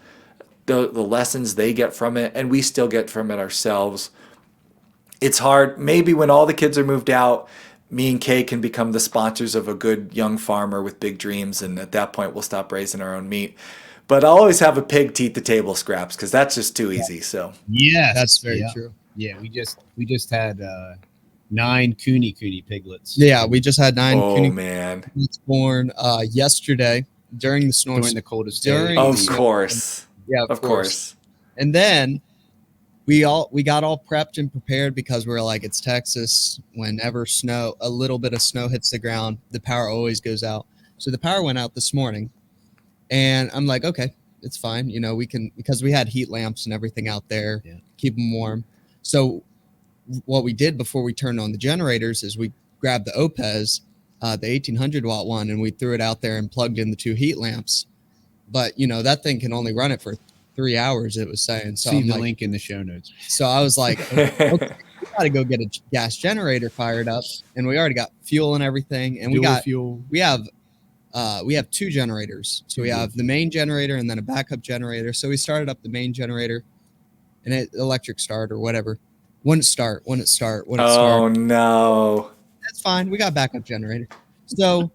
the lessons they get from it, and we still get from it ourselves. It's hard. Maybe when all the kids are moved out, me and Kay can become the sponsors of a good young farmer with big dreams, and at that point we'll stop raising our own meat. But I'll always have a pig to eat the table scraps because that's just too easy. So yes, that's very true. Yeah, we just had 9 cooney piglets. Yeah, we just had 9 cooney piglets born yesterday during the snow. During the coldest day. Of course. Yeah, of course. And then we got all prepped and prepared because we were like, it's Texas. Whenever a little bit of snow hits the ground, the power always goes out. So the power went out this morning, and I'm like, okay, it's fine. We can, because we had heat lamps and everything out there, keep them warm. So what we did before we turned on the generators is we grabbed the OUPES, the 1800 watt one, and we threw it out there and plugged in the 2 heat lamps. But that thing can only run it for 3 hours, it was saying. So see the link in the show notes. So I was like, okay, we got to go get a gas generator fired up, and we already got fuel and everything, and we have 2 generators. So we have the main generator and then a backup generator. So we started up the main generator, and it electric start or whatever. Wouldn't start. Oh no, that's fine. We got backup generator. So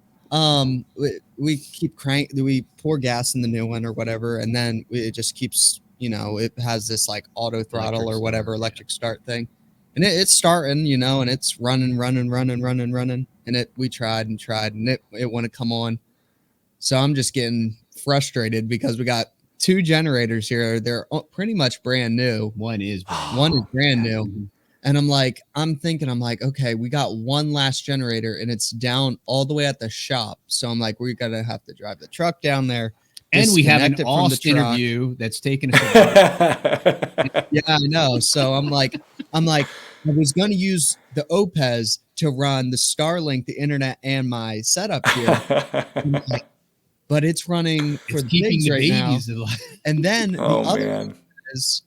we keep we pour gas in the new one or whatever, and then it just keeps, it has this like auto throttle or whatever electric start thing, and it's starting, and it's running, and we tried and it wouldn't come on. So I'm just getting frustrated because we got 2 generators here. They're pretty much brand new. One is brand new. And I'm thinking, okay, we got one last generator and it's down all the way at the shop. So I'm like, we're going to have to drive the truck down there. And we have an Aust interview that's taken us a Yeah, I know. So I'm like, I was going to use the OUPES to run the Starlink, the internet, and my setup here. But it's running for the pigs right now. And then the other one is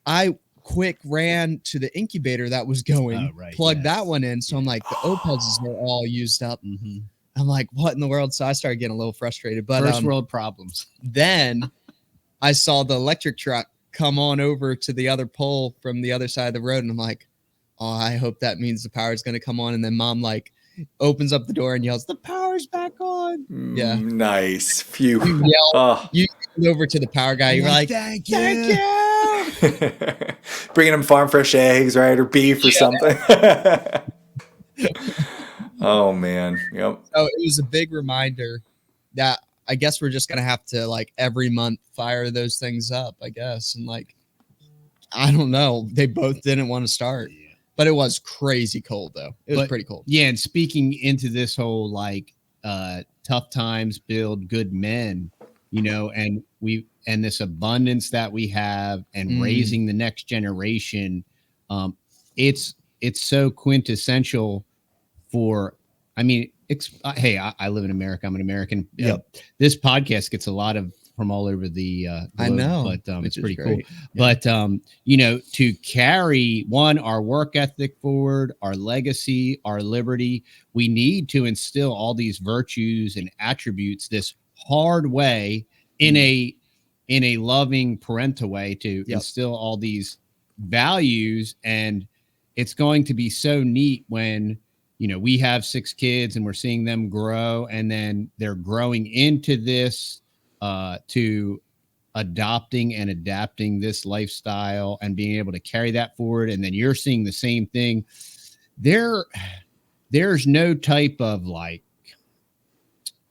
I quick ran to the incubator that was going, plugged that one in. So I'm like, the OUPES are all used up. Mm-hmm. I'm like, what in the world? So I started getting a little frustrated. But first world problems. Then I saw the electric truck come on over to the other pole from the other side of the road. And I'm like, oh, I hope that means the power is going to come on. And then Mom opens up the door and yells, the power's back on. Yeah. Nice. Phew. You yelled over to the power guy. You're like, thank you. Bringing him farm fresh eggs, right? Or beef or something. Oh, man. Yep. So it was a big reminder that I guess we're just going to have to every month fire those things up, I guess. And I don't know. They both didn't want to start. Yeah. But it was crazy cold, though. It was pretty cold. Yeah, and speaking into this whole tough times build good men, and this abundance that we have and raising the next generation, it's so quintessential for. I mean, hey, I live in America. I'm an American. Yep. This podcast gets a lot of from all over the globe, I know, but it's pretty cool. Yeah. But to carry our work ethic forward, our legacy, our liberty, we need to instill all these virtues and attributes this hard way in a loving parental way to instill all these values. And it's going to be so neat when we have 6 kids and we're seeing them grow, and then they're growing into this to adopting and adapting this lifestyle and being able to carry that forward. And then you're seeing the same thing. There's no type of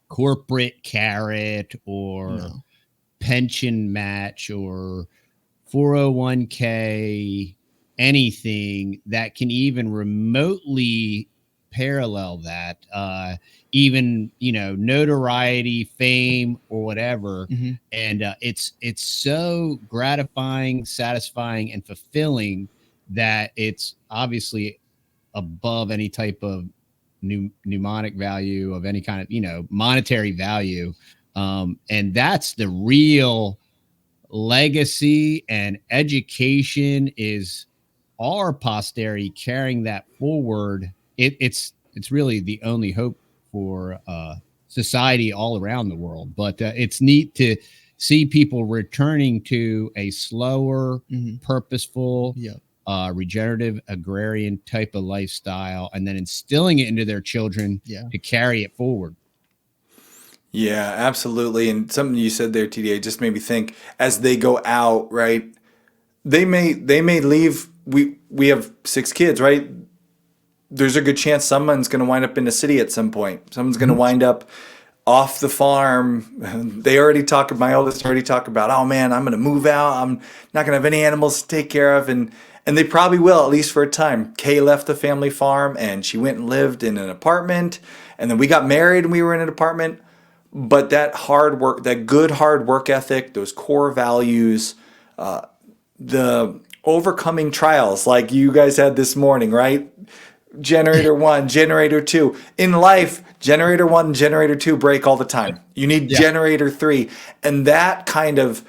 corporate carrot or pension match or 401k, anything that can even remotely parallel that, even, notoriety, fame, or whatever. And it's so gratifying, satisfying, and fulfilling that it's obviously above any type of mnemonic value of any kind of, monetary value. And that's the real legacy, and education is our posterity carrying that forward. It's really the only hope for society all around the world. But it's neat to see people returning to a slower, purposeful, regenerative, agrarian type of lifestyle, and then instilling it into their children to carry it forward. Yeah, absolutely. And something you said there, TDA, just made me think, as they go out, right? They may leave. We have 6 kids, right? There's a good chance someone's going to wind up in the city at some point. Someone's going to wind up off the farm. My oldest already talked about, oh man, I'm going to move out. I'm not going to have any animals to take care of. And they probably will, at least for a time. Kay left the family farm and she went and lived in an apartment. And then we got married and we were in an apartment. But that hard work, that good hard work ethic, those core values, the overcoming trials like you guys had this morning, right? Generator 1, generator 2. In life, generator 1 and generator 2 break all the time. You need generator 3. And that kind of,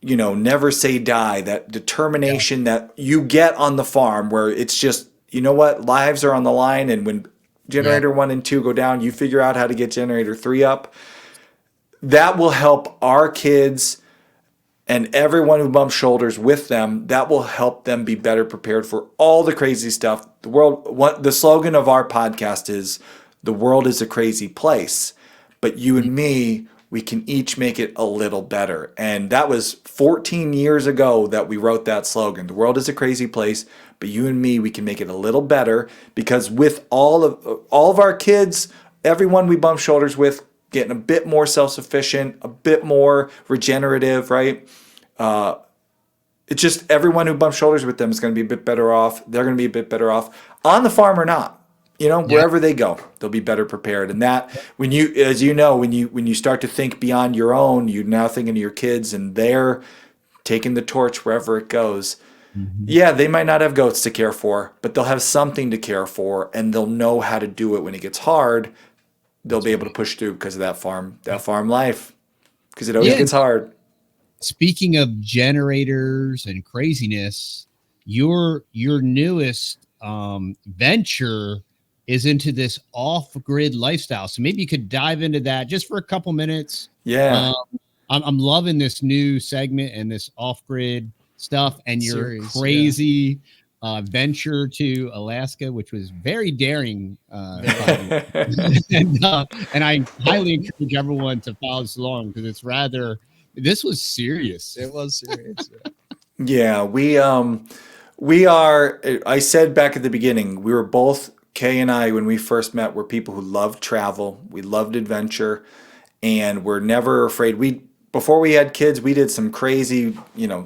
never say die, that determination that you get on the farm where it's just, lives are on the line. And when generator 1 and 2 go down, you figure out how to get generator 3 up. That will help our kids and everyone who bumps shoulders with them. That will help them be better prepared for all the crazy stuff. The slogan of our podcast is, the world is a crazy place, but you and me, we can each make it a little better. And that was 14 years ago that we wrote that slogan. The world is a crazy place, but you and me, we can make it a little better, because with all of our kids, everyone we bump shoulders with, getting a bit more self-sufficient, a bit more regenerative, right? It's just everyone who bumps shoulders with them is going to be a bit better off. They're going to be a bit better off on the farm or not. Wherever they go, they'll be better prepared. And that, when you start to think beyond your own, you're now thinking of your kids, and they're taking the torch wherever it goes. Yeah, they might not have goats to care for, but they'll have something to care for, and they'll know how to do it when it gets hard. They'll be able to push through because of that farm life, because it always gets hard. Speaking of generators and craziness, your newest venture is into this off-grid lifestyle. So maybe you could dive into that just for a couple minutes. Yeah. I'm loving this new segment and this off-grid stuff, and your Series, crazy venture to Alaska, which was very daring. And I highly encourage everyone to follow this along, because this was serious. It was serious. Yeah, we are. I said back at the beginning, we were both, Kay and I, when we first met, were people who loved travel. We loved adventure, and we're never afraid. Before we had kids, we did some crazy,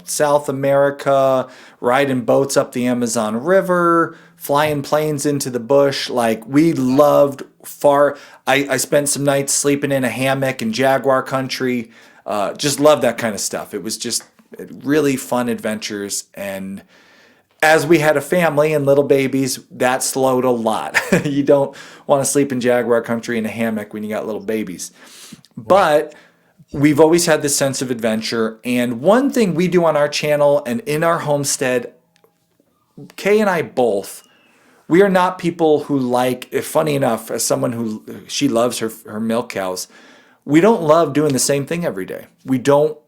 South America, riding boats up the Amazon River, flying planes into the bush. Like, we loved far. I spent some nights sleeping in a hammock in Jaguar country. Just loved that kind of stuff. It was just really fun adventures. And as we had a family and little babies, that slowed a lot. You don't want to sleep in Jaguar country in a hammock when you got little babies. But we've always had this sense of adventure. And one thing we do on our channel and in our homestead, Kay and I both, we are not people who funny enough, as someone she loves her milk cows, we don't love doing the same thing every day. We don't,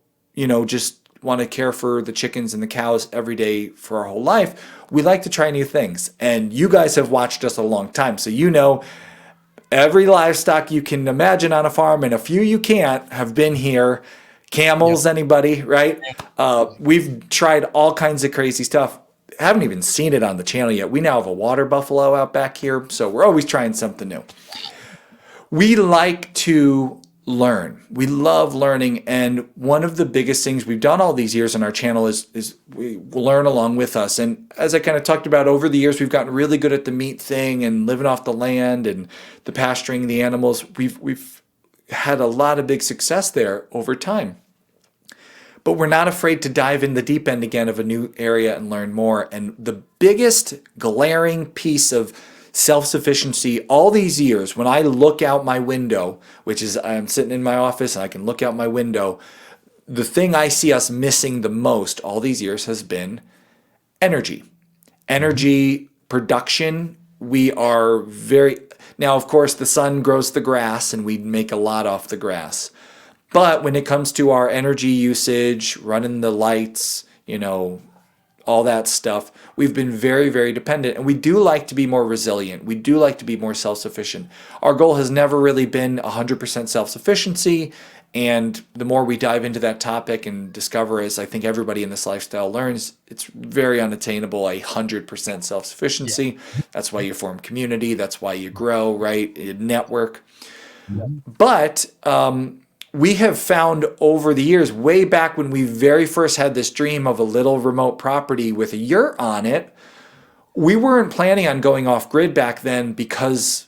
just want to care for the chickens and the cows every day for our whole life. We like to try new things. And you guys have watched us a long time. So every livestock you can imagine on a farm, and a few you can't, have been here. Camels, anybody, right? We've tried all kinds of crazy stuff. Haven't even seen it on the channel yet. We now have a water buffalo out back here, so we're always trying something new. We like to learn. We love learning. And one of the biggest things we've done all these years on our channel is we learn along with us. And as I kind of talked about over the years, we've gotten really good at the meat thing and living off the land and the pasturing the animals. We've had a lot of big success there over time. But we're not afraid to dive in the deep end again of a new area and learn more. And the biggest glaring piece of self-sufficiency all these years, when I look out my window, which is I'm sitting in my office and I can look out my window, the thing I see us missing the most all these years has been energy. Energy production. We are very, now of course the sun grows the grass and we make a lot off the grass. But when it comes to our energy usage, running the lights, all that stuff, we've been very, very dependent. And we do like to be more resilient. We do like to be more self-sufficient. Our goal has never really been 100% self-sufficiency. And the more we dive into that topic and discover, as I think everybody in this lifestyle learns, it's very unattainable, 100% self-sufficiency. Yeah. That's why you form community. That's why you grow, right? You network. Yeah. But we have found over the years, way back when we very first had this dream of a little remote property with a yurt on it, we weren't planning on going off grid back then because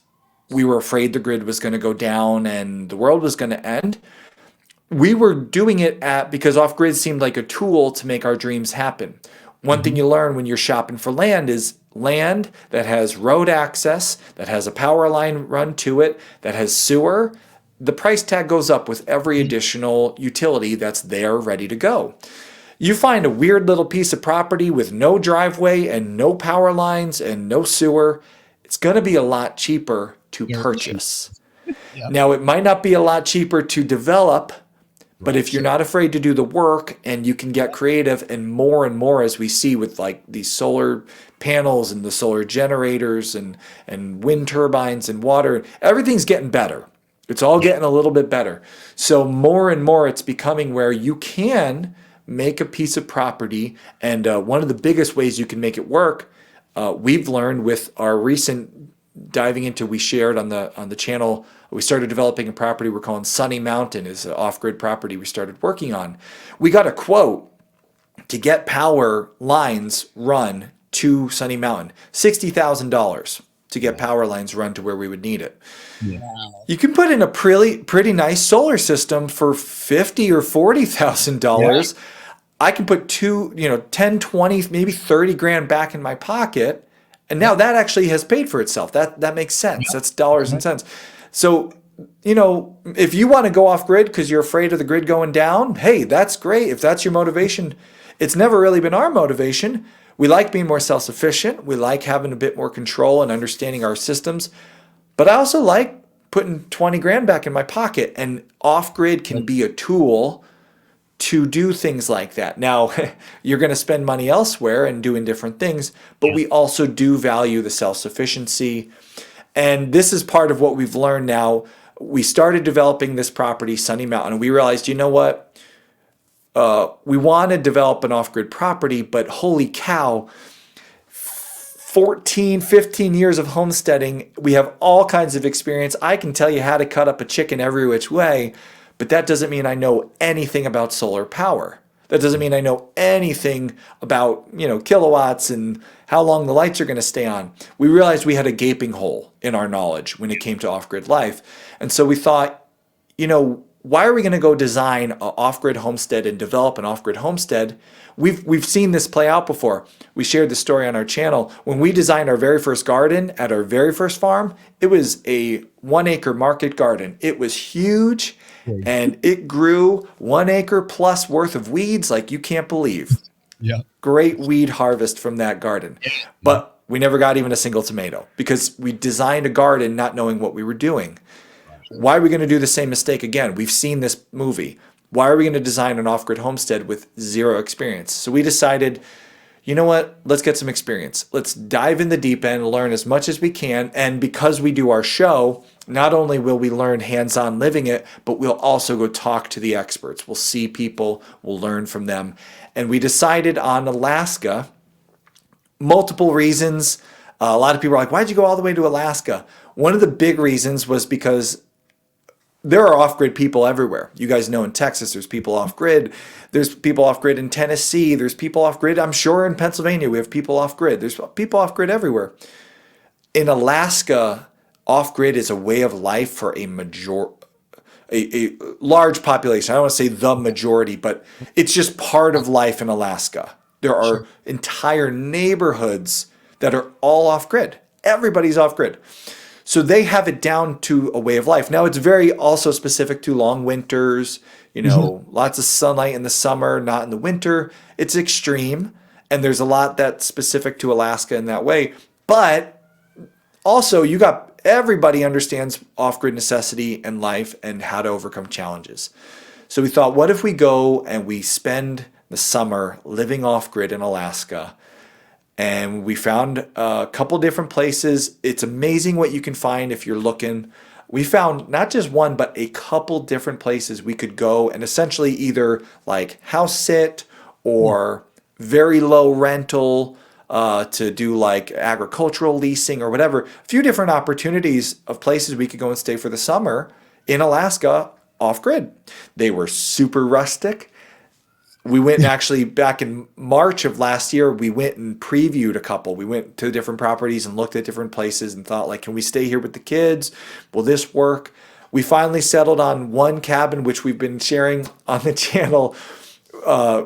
we were afraid the grid was going to go down and the world was going to end. We were doing it because off grid seemed like a tool to make our dreams happen. One thing you learn when you're shopping for land is land that has road access, that has a power line run to it, that has sewer. The price tag goes up with every additional utility that's there ready to go. You find a weird little piece of property with no driveway and no power lines and no sewer, it's going to be a lot cheaper to purchase. Yeah. Now, it might not be a lot cheaper to develop, but if you're not afraid to do the work and you can get creative, and more as we see with like these solar panels and the solar generators and wind turbines and water, everything's getting better. It's all getting a little bit better. So more and more it's becoming where you can make a piece of property. And one of the biggest ways you can make it work, we've learned with our recent diving into, we shared on the channel, we started developing a property we're calling Sunny Mountain, is an off-grid property we started working on. We got a quote to get power lines run to Sunny Mountain, $60,000 to get power lines run to where we would need it. Yeah. You can put in a pretty nice solar system for $50,000 or $40,000. Yeah. I can put 10, 20, maybe 30 grand back in my pocket. And now that actually has paid for itself. That makes sense. Yeah. That's dollars and cents. So, if you want to go off grid because you're afraid of the grid going down, hey, that's great. If that's your motivation, it's never really been our motivation. We like being more self-sufficient. We like having a bit more control and understanding our systems. But I also like putting 20 grand back in my pocket, and off-grid can be a tool to do things like that. Now, you're going to spend money elsewhere and doing different things, but we also do value the self-sufficiency. And this is part of what we've learned now. We started developing this property, Sunny Mountain, and we realized, you know what? We want to develop an off-grid property, but holy cow, 14, 15 years of homesteading, we have all kinds of experience. I can tell you how to cut up a chicken every which way, but that doesn't mean I know anything about solar power. That doesn't mean I know anything about, kilowatts and how long the lights are going to stay on. We realized we had a gaping hole in our knowledge when it came to off-grid life. And so we thought, why are we going to go design an off-grid homestead and develop an off-grid homestead? We've seen this play out before. We shared the story on our channel. When we designed our very first garden at our very first farm, it was a 1-acre market garden. It was huge, and it grew 1 acre plus worth of weeds like you can't believe. Yeah. Great weed harvest from that garden. But we never got even a single tomato because we designed a garden not knowing what we were doing. Why are we going to do the same mistake again? We've seen this movie. Why are we going to design an off-grid homestead with zero experience? So we decided, you know what? Let's get some experience. Let's dive in the deep end, learn as much as we can. And because we do our show, not only will we learn hands-on living it, but we'll also go talk to the experts. We'll see people, we'll learn from them. And we decided on Alaska, multiple reasons. A lot of people are like, why'd you go all the way to Alaska? One of the big reasons was because there are off-grid people everywhere. You guys know in Texas, there's people off-grid. There's people off-grid in Tennessee. There's people off-grid. I'm sure in Pennsylvania, we have people off-grid. There's people off-grid everywhere. In Alaska, off-grid is a way of life for a large population. I don't want to say the majority, but it's just part of life in Alaska. There are entire neighborhoods that are all off-grid. Everybody's off-grid. So they have it down to a way of life. Now, it's very also specific to long winters, lots of sunlight in the summer, not in the winter. It's extreme, and there's a lot that's specific to Alaska in that way. But also, everybody understands off-grid necessity and life and how to overcome challenges. So we thought, what if we go and we spend the summer living off-grid in Alaska? And we found a couple different places. It's amazing what you can find if you're looking. We found not just one, but a couple different places we could go and essentially either like house sit or very low rental to do like agricultural leasing or whatever. A few different opportunities of places we could go and stay for the summer in Alaska off-grid. They were super rustic. We went and actually back in March of last year, we went and previewed a couple. We went to different properties and looked at different places and thought, like, can we stay here with the kids? Will this work? We finally settled on one cabin, which we've been sharing on the channel.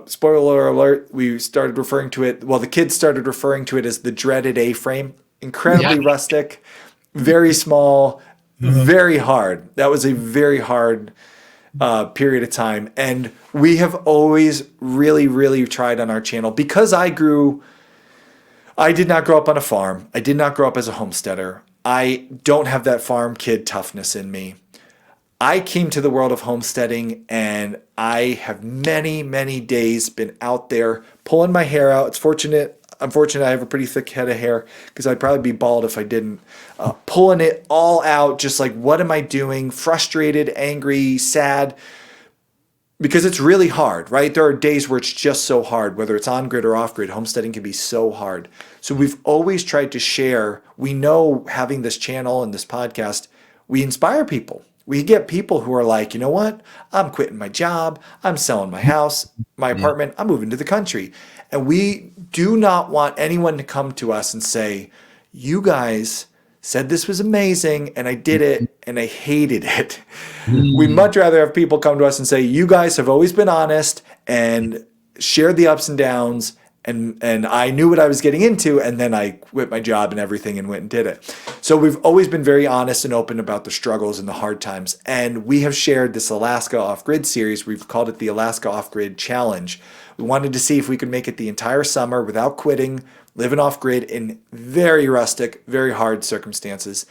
Spoiler alert, we started referring to it. Well, the kids started referring to it as the dreaded A-frame. Incredibly rustic, very small, very hard. That was a very hard period of time. And we have always really, really tried on our channel because I did not grow up on a farm. I did not grow up as a homesteader. I don't have that farm kid toughness in me. I came to the world of homesteading and I have many, many days been out there pulling my hair out. I'm fortunate I have a pretty thick head of hair because I'd probably be bald if I didn't. Pulling it all out, just like, what am I doing? Frustrated, angry, sad, because it's really hard, right? There are days where it's just so hard, whether it's on-grid or off-grid. Homesteading can be so hard. So we've always tried to share. We know having this channel and this podcast, we inspire people. We get people who are like, you know what? I'm quitting my job. I'm selling my house, my apartment. I'm moving to the country. And we do not want anyone to come to us and say, you guys said this was amazing and I did it and I hated it. We'd much rather have people come to us and say, you guys have always been honest and shared the ups and downs, and I knew what I was getting into, and then I quit my job and everything and went and did it. So we've always been very honest and open about the struggles and the hard times. And we have shared this Alaska Off-Grid series. We've called it the Alaska Off-Grid Challenge. We wanted to see if we could make it the entire summer without quitting, living off-grid in very rustic, very hard circumstances.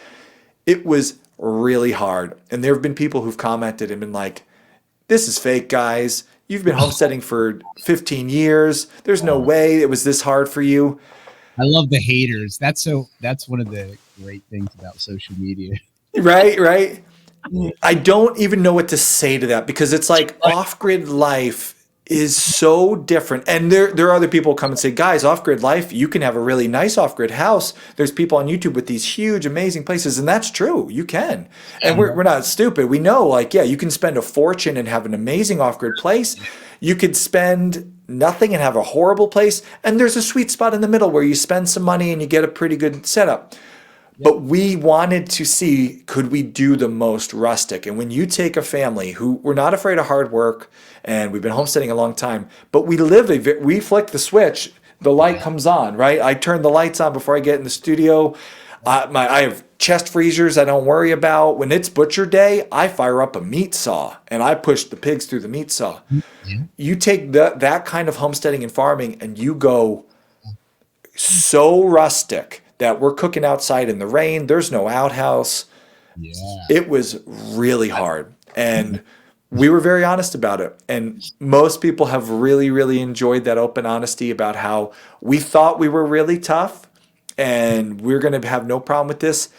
It was really hard. And there have been people who've commented and been like, this is fake, guys. You've been homesteading for 15 years. There's no way it was this hard for you. I love the haters. That's one of the great things about social media. Right. I don't even know what to say to that because it's like off-grid life is so different. And there are other people who come and say, guys, off-grid life, you can have a really nice off-grid house. There's people on YouTube with these huge, amazing places. And that's true. You can. And we're not stupid. We know, like, yeah, you can spend a fortune and have an amazing off-grid place. You could spend nothing and have a horrible place. And there's a sweet spot in the middle where you spend some money and you get a pretty good setup. But we wanted to see, could we do the most rustic? And when you take a family who we're not afraid of hard work, and we've been homesteading a long time, but we flick the switch, the light comes on, right? I turn the lights on before I get in the studio. I have chest freezers I don't worry about. When it's butcher day, I fire up a meat saw and I push the pigs through the meat saw. Mm-hmm. You take that kind of homesteading and farming and you go so rustic that we're cooking outside in the rain. There's no outhouse. Yeah. It was really hard. And we were very honest about it. And most people have really, really enjoyed that open honesty about how we thought we were really tough and we're going to have no problem with this.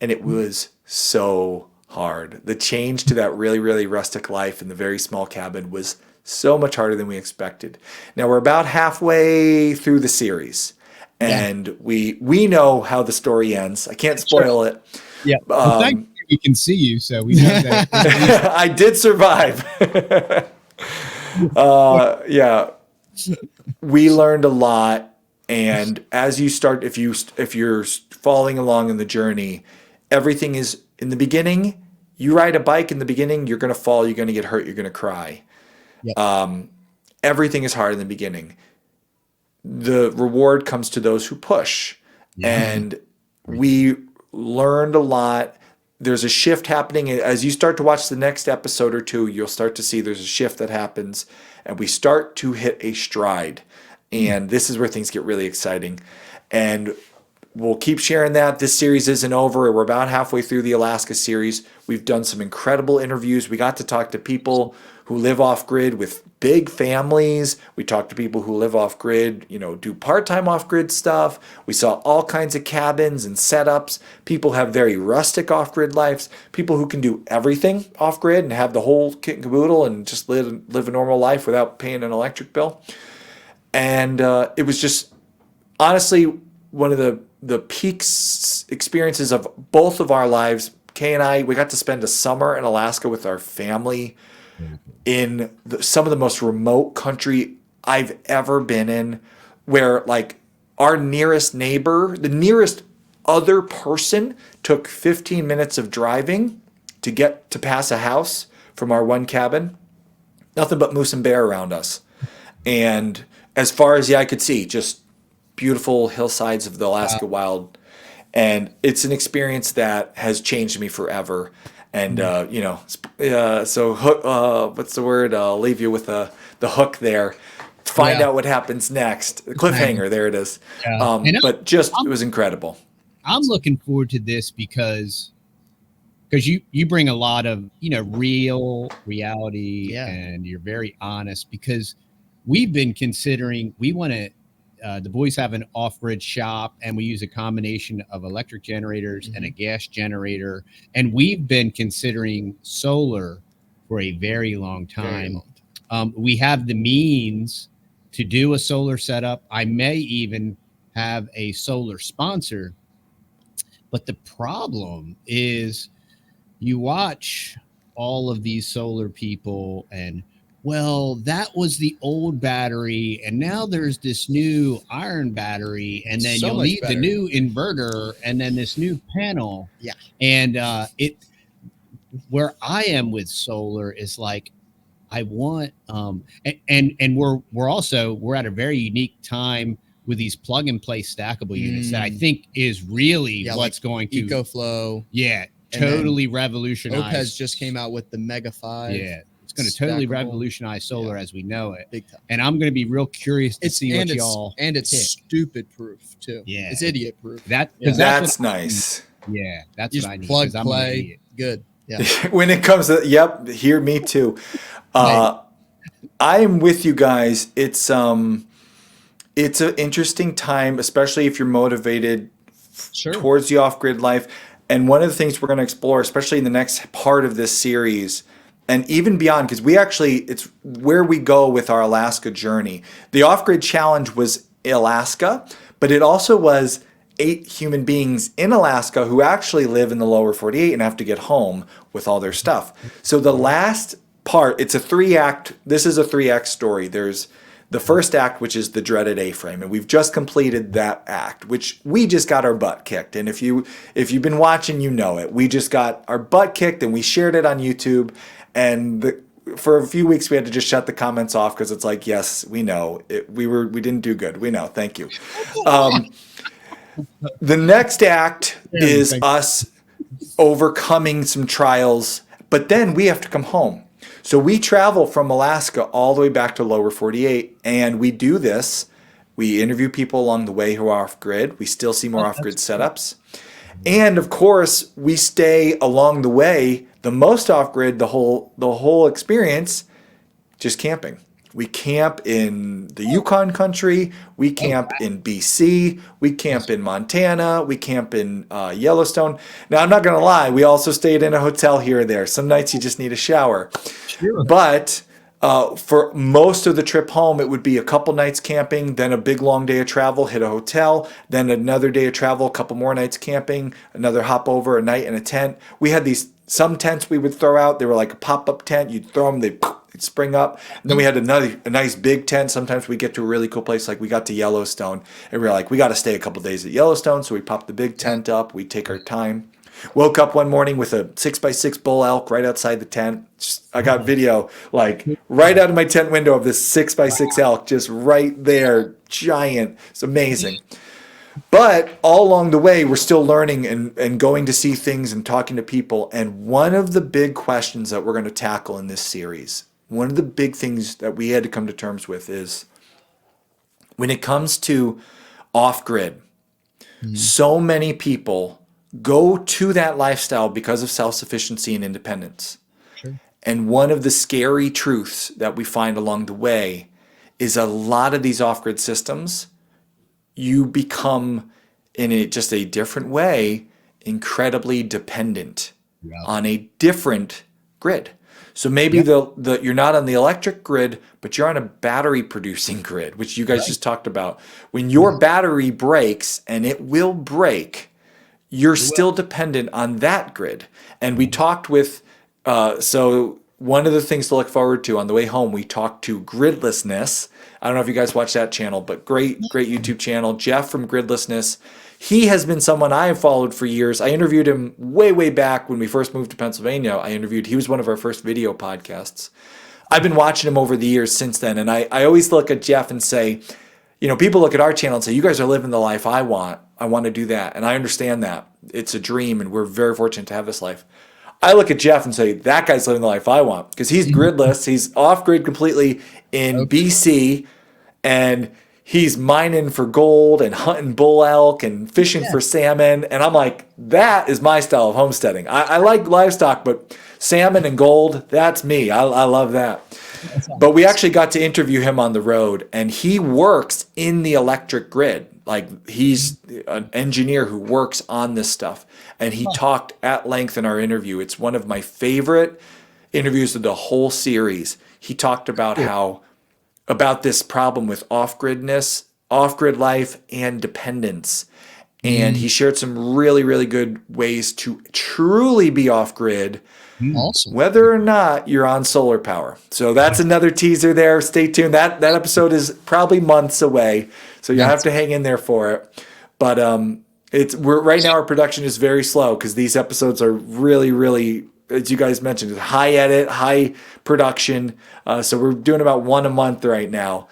And it was so hard. The change to that really, really rustic life in the very small cabin was so much harder than we expected. Now we're about halfway through the series. And we know how the story ends. I can't spoil it. Yeah. Thank you we can see you, so we know that. I did survive. Yeah, we learned a lot, and as you start, if you're following along in the journey, everything is in the beginning. You ride a bike in the beginning, you're going to fall, you're going to get hurt, you're going to cry. Yep. Everything is hard in the beginning. The reward comes to those who push. And we learned a lot. There's a shift happening. As you start to watch the next episode or two, you'll start to see there's a shift that happens, and we start to hit a stride. And this is where things get really exciting. And we'll keep sharing that. This series isn't over. We're about halfway through the Alaska series. We've done some incredible interviews. We got to talk to people who live off grid with big families. We talked to people who live off grid, do part-time off grid stuff. We saw all kinds of cabins and setups. People have very rustic off grid lives. People who can do everything off grid and have the whole kit and caboodle and just live a normal life without paying an electric bill. And it was just honestly one of the peak experiences of both of our lives. Kay and I, we got to spend a summer in Alaska with our family in some of the most remote country I've ever been in, where like our nearest neighbor, the nearest other person, took 15 minutes of driving to get to pass a house from our one cabin. Nothing but moose and bear around us. And as far as the eye could see, just beautiful hillsides of the Alaska wild. And it's an experience that has changed me forever. And, so what's the word? I'll leave you with the hook there. Find out what happens next. The cliffhanger, there it is. But it was incredible. I'm looking forward to this because you bring a lot of, reality, and you're very honest, because we've been considering, we want to, the boys have an off-grid shop, and we use a combination of electric generators and a gas generator. And we've been considering solar for a very long time. We have the means to do a solar setup. I may even have a solar sponsor. But the problem is you watch all of these solar people and, well, that was the old battery, and now there's this new iron battery, and then you'll need the new inverter, and then this new panel. Yeah. And where I am with solar is like, I want and we're at a very unique time with these plug and play stackable units that I think is really what's going to EcoFlow. Yeah, totally revolutionize. OUPES just came out with the Mega 5. Yeah. It's going to totally revolutionize solar as we know it. Big time. And I'm going to be real curious to see what y'all and it's stupid proof too. Yeah. It's idiot proof. That's nice. Yeah, that's what I need. Plug, play, good. Yeah. When it comes to hear me too. I am with you guys. It's an interesting time, especially if you're motivated towards the off-grid life. And one of the things we're going to explore, especially in the next part of this series, and even beyond, because it's where we go with our Alaska journey. The off-grid challenge was Alaska, but it also was 8 human beings in Alaska who actually live in the lower 48 and have to get home with all their stuff. So the last part, it's a 3-act. This is a 3-act story. There's the first act, which is the dreaded A-frame, and we've just completed that act, which we just got our butt kicked. And if you've been watching, you know it. We just got our butt kicked, and we shared it on YouTube. And for a few weeks, we had to just shut the comments off because it's like, yes, we know we didn't do good. We know. Thank you. The next act is us overcoming some trials, but then we have to come home. So we travel from Alaska all the way back to lower 48, and we do this. We interview people along the way who are off-grid. We still see more off-grid setups. And, of course, we stay along the way, the most off-grid, the whole experience, just camping. We camp in the Yukon country. We camp in BC. We camp in Montana. We camp in Yellowstone. Now, I'm not going to lie. We also stayed in a hotel here or there. Some nights you just need a shower. Sure. But For most of the trip home, it would be a couple nights camping, then a big long day of travel, hit a hotel, then another day of travel, a couple more nights camping, another hop over, a night in a tent. We had some tents we would throw out. They were like a pop-up tent. You'd throw them, they'd spring up. And then we had a nice big tent. Sometimes we get to a really cool place, like we got to Yellowstone, and we were like, we got to stay a couple days at Yellowstone. So we popped the big tent up. We take our time. Woke up one morning with a 6x6 bull elk right outside the tent. I got video like right out of my tent window of this 6x6 elk just right there, giant. It's amazing. But all along the way, we're still learning and going to see things and talking to people. And one of the big questions that we're going to tackle in this series, one of the big things that we had to come to terms with is when it comes to off-grid, so many people go to that lifestyle because of self-sufficiency and independence. Sure. And one of the scary truths that we find along the way is a lot of these off-grid systems, you become, in just a different way, incredibly dependent on a different grid. So maybe you're not on the electric grid, but you're on a battery producing grid, which you guys just talked about. When your battery breaks, and it will break, you're still dependent on that grid. And we talked with, so one of the things to look forward to on the way home, we talked to Gridlessness. I don't know if you guys watch that channel, but great YouTube channel. Jeff from Gridlessness. He has been someone I have followed for years. I interviewed him way back when we first moved to Pennsylvania. He was one of our first video podcasts. I've been watching him over the years since then. And I always look at Jeff and say, people look at our channel and say, you guys are living the life I want. I want to do that. And I understand that. It's a dream, and we're very fortunate to have this life. I look at Jeff and say, that guy's living the life I want, because he's gridless. He's off-grid completely in BC, and he's mining for gold and hunting bull elk and fishing for salmon. And I'm like, that is my style of homesteading. I like livestock, but salmon and gold, that's me. I love that. But we actually got to interview him on the road, and he works in the electric grid. Like, he's an engineer who works on this stuff. And he talked at length in our interview. It's one of my favorite interviews of the whole series. He talked about about this problem with off-grid life and dependence. And he shared some really good ways to truly be off-grid, awesome, whether or not you're on solar power. So that's another teaser there. Stay tuned. That episode is probably months away, so you have to hang in there for it. But right now our production is very slow because these episodes are really, as you guys mentioned, high edit, high production. So we're doing about one a month right now.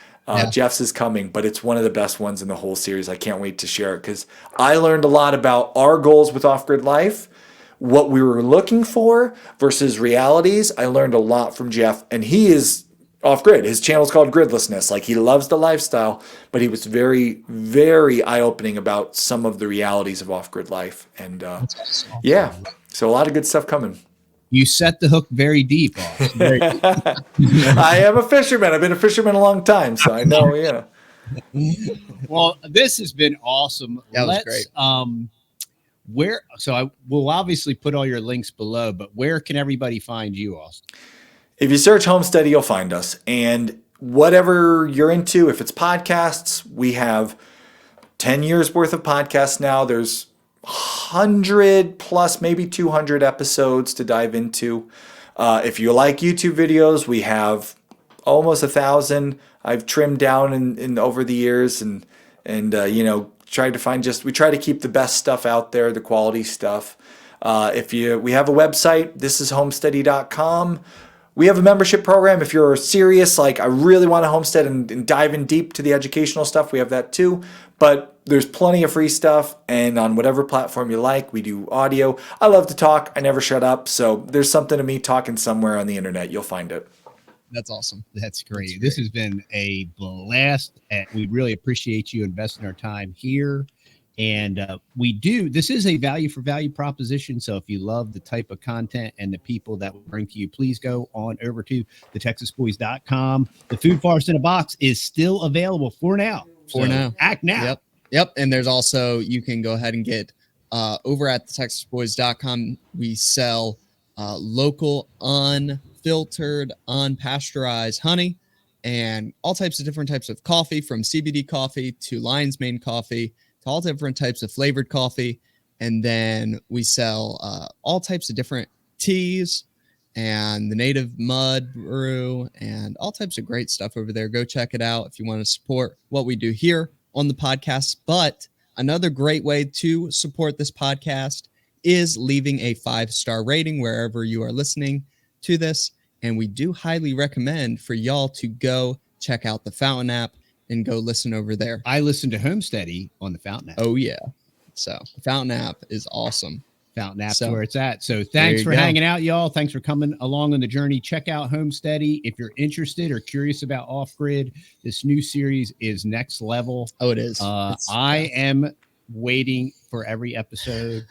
Jeff's is coming, but it's one of the best ones in the whole series. I can't wait to share it because I learned a lot about our goals with off-grid life, what we were looking for versus realities. I learned a lot from Jeff, and he is off-grid. His channel is called Gridlessness. Like, he loves the lifestyle, but he was very eye-opening about some of the realities of off-grid life. And so a lot of good stuff coming. You set the hook very deep. Very deep. I am a fisherman. I've been a fisherman a long time, so I know. Well, this has been awesome. That was great. I will obviously put all your links below, but where can everybody find you, Aust? If you search Homesteady, you'll find us. And whatever you're into, if it's podcasts, we have 10 years worth of podcasts now. There's 100 plus, maybe 200 episodes to dive into. If you like YouTube videos, we have almost 1,000. I've trimmed down in over the years and tried to find we try to keep the best stuff out there, the quality stuff. We have a website, thisishomesteady.com. We have a membership program. If you're serious, like I really want to homestead and dive in deep to the educational stuff, we have that too. But there's plenty of free stuff, and on whatever platform you like, we do audio. I love to talk. I never shut up. So there's something to me talking somewhere on the internet. You'll find it. That's awesome. That's great. This has been a blast. We really appreciate you investing our time here. And this is a value for value proposition. So if you love the type of content and the people that we bring to you, please go on over to TheTexasBoys.com. The Food Forest in a Box is still available for now. Act now. Yep. And there's also, you can go ahead and get over at TheTexasBoys.com. We sell local unfiltered unfiltered, unpasteurized honey, and all types of different types of coffee, from CBD coffee to lion's mane coffee to all different types of flavored coffee. And then we sell all types of different teas and the native mud brew and all types of great stuff over there. Go check it out if you want to support what we do here on the podcast. But another great way to support this podcast is leaving a 5-star rating wherever you are listening to this. And we do highly recommend for y'all to go check out the Fountain app and go listen over there. I listen to Homesteady on the Fountain app. Oh, yeah. So the Fountain app is awesome. Fountain app's where it's at. So thanks for go. hanging out, y'all. Thanks for coming along on the journey. Check out Homesteady. If you're interested or curious about Off-Grid, this new series is next level. Oh, it is. I am waiting for every episode.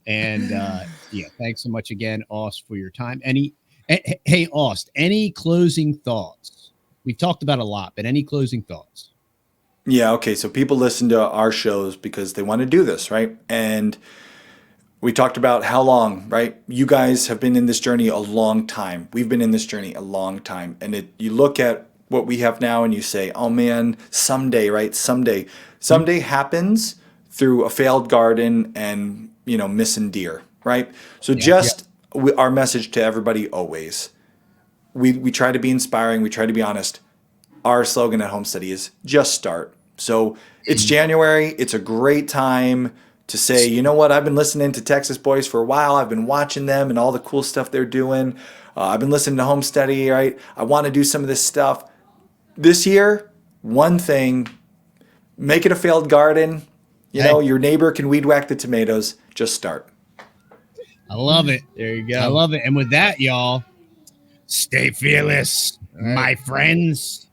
And yeah, thanks so much again, Aust, for your time. Hey, Aust, any closing thoughts? We've talked about a lot, but any closing thoughts? Yeah, okay. So people listen to our shows because they want to do this, right? And we talked about how long, right? You guys have been in this journey a long time. We've been in this journey a long time. And you look at what we have now and you say, oh man, someday, right? Someday happens through a failed garden and, missing deer, right? So our message to everybody always, we try to be inspiring. We try to be honest. Our slogan at Homesteady is just start. So it's January. It's a great time to say, you know what? I've been listening to Texas Boys for a while. I've been watching them and all the cool stuff they're doing. I've been listening to Homesteady, right? I want to do some of this stuff. This year, one thing, make it a failed garden. You know, your neighbor can weed whack the tomatoes. Just start. I love it. There you go. I love it. And with that, y'all, stay fearless, my friends.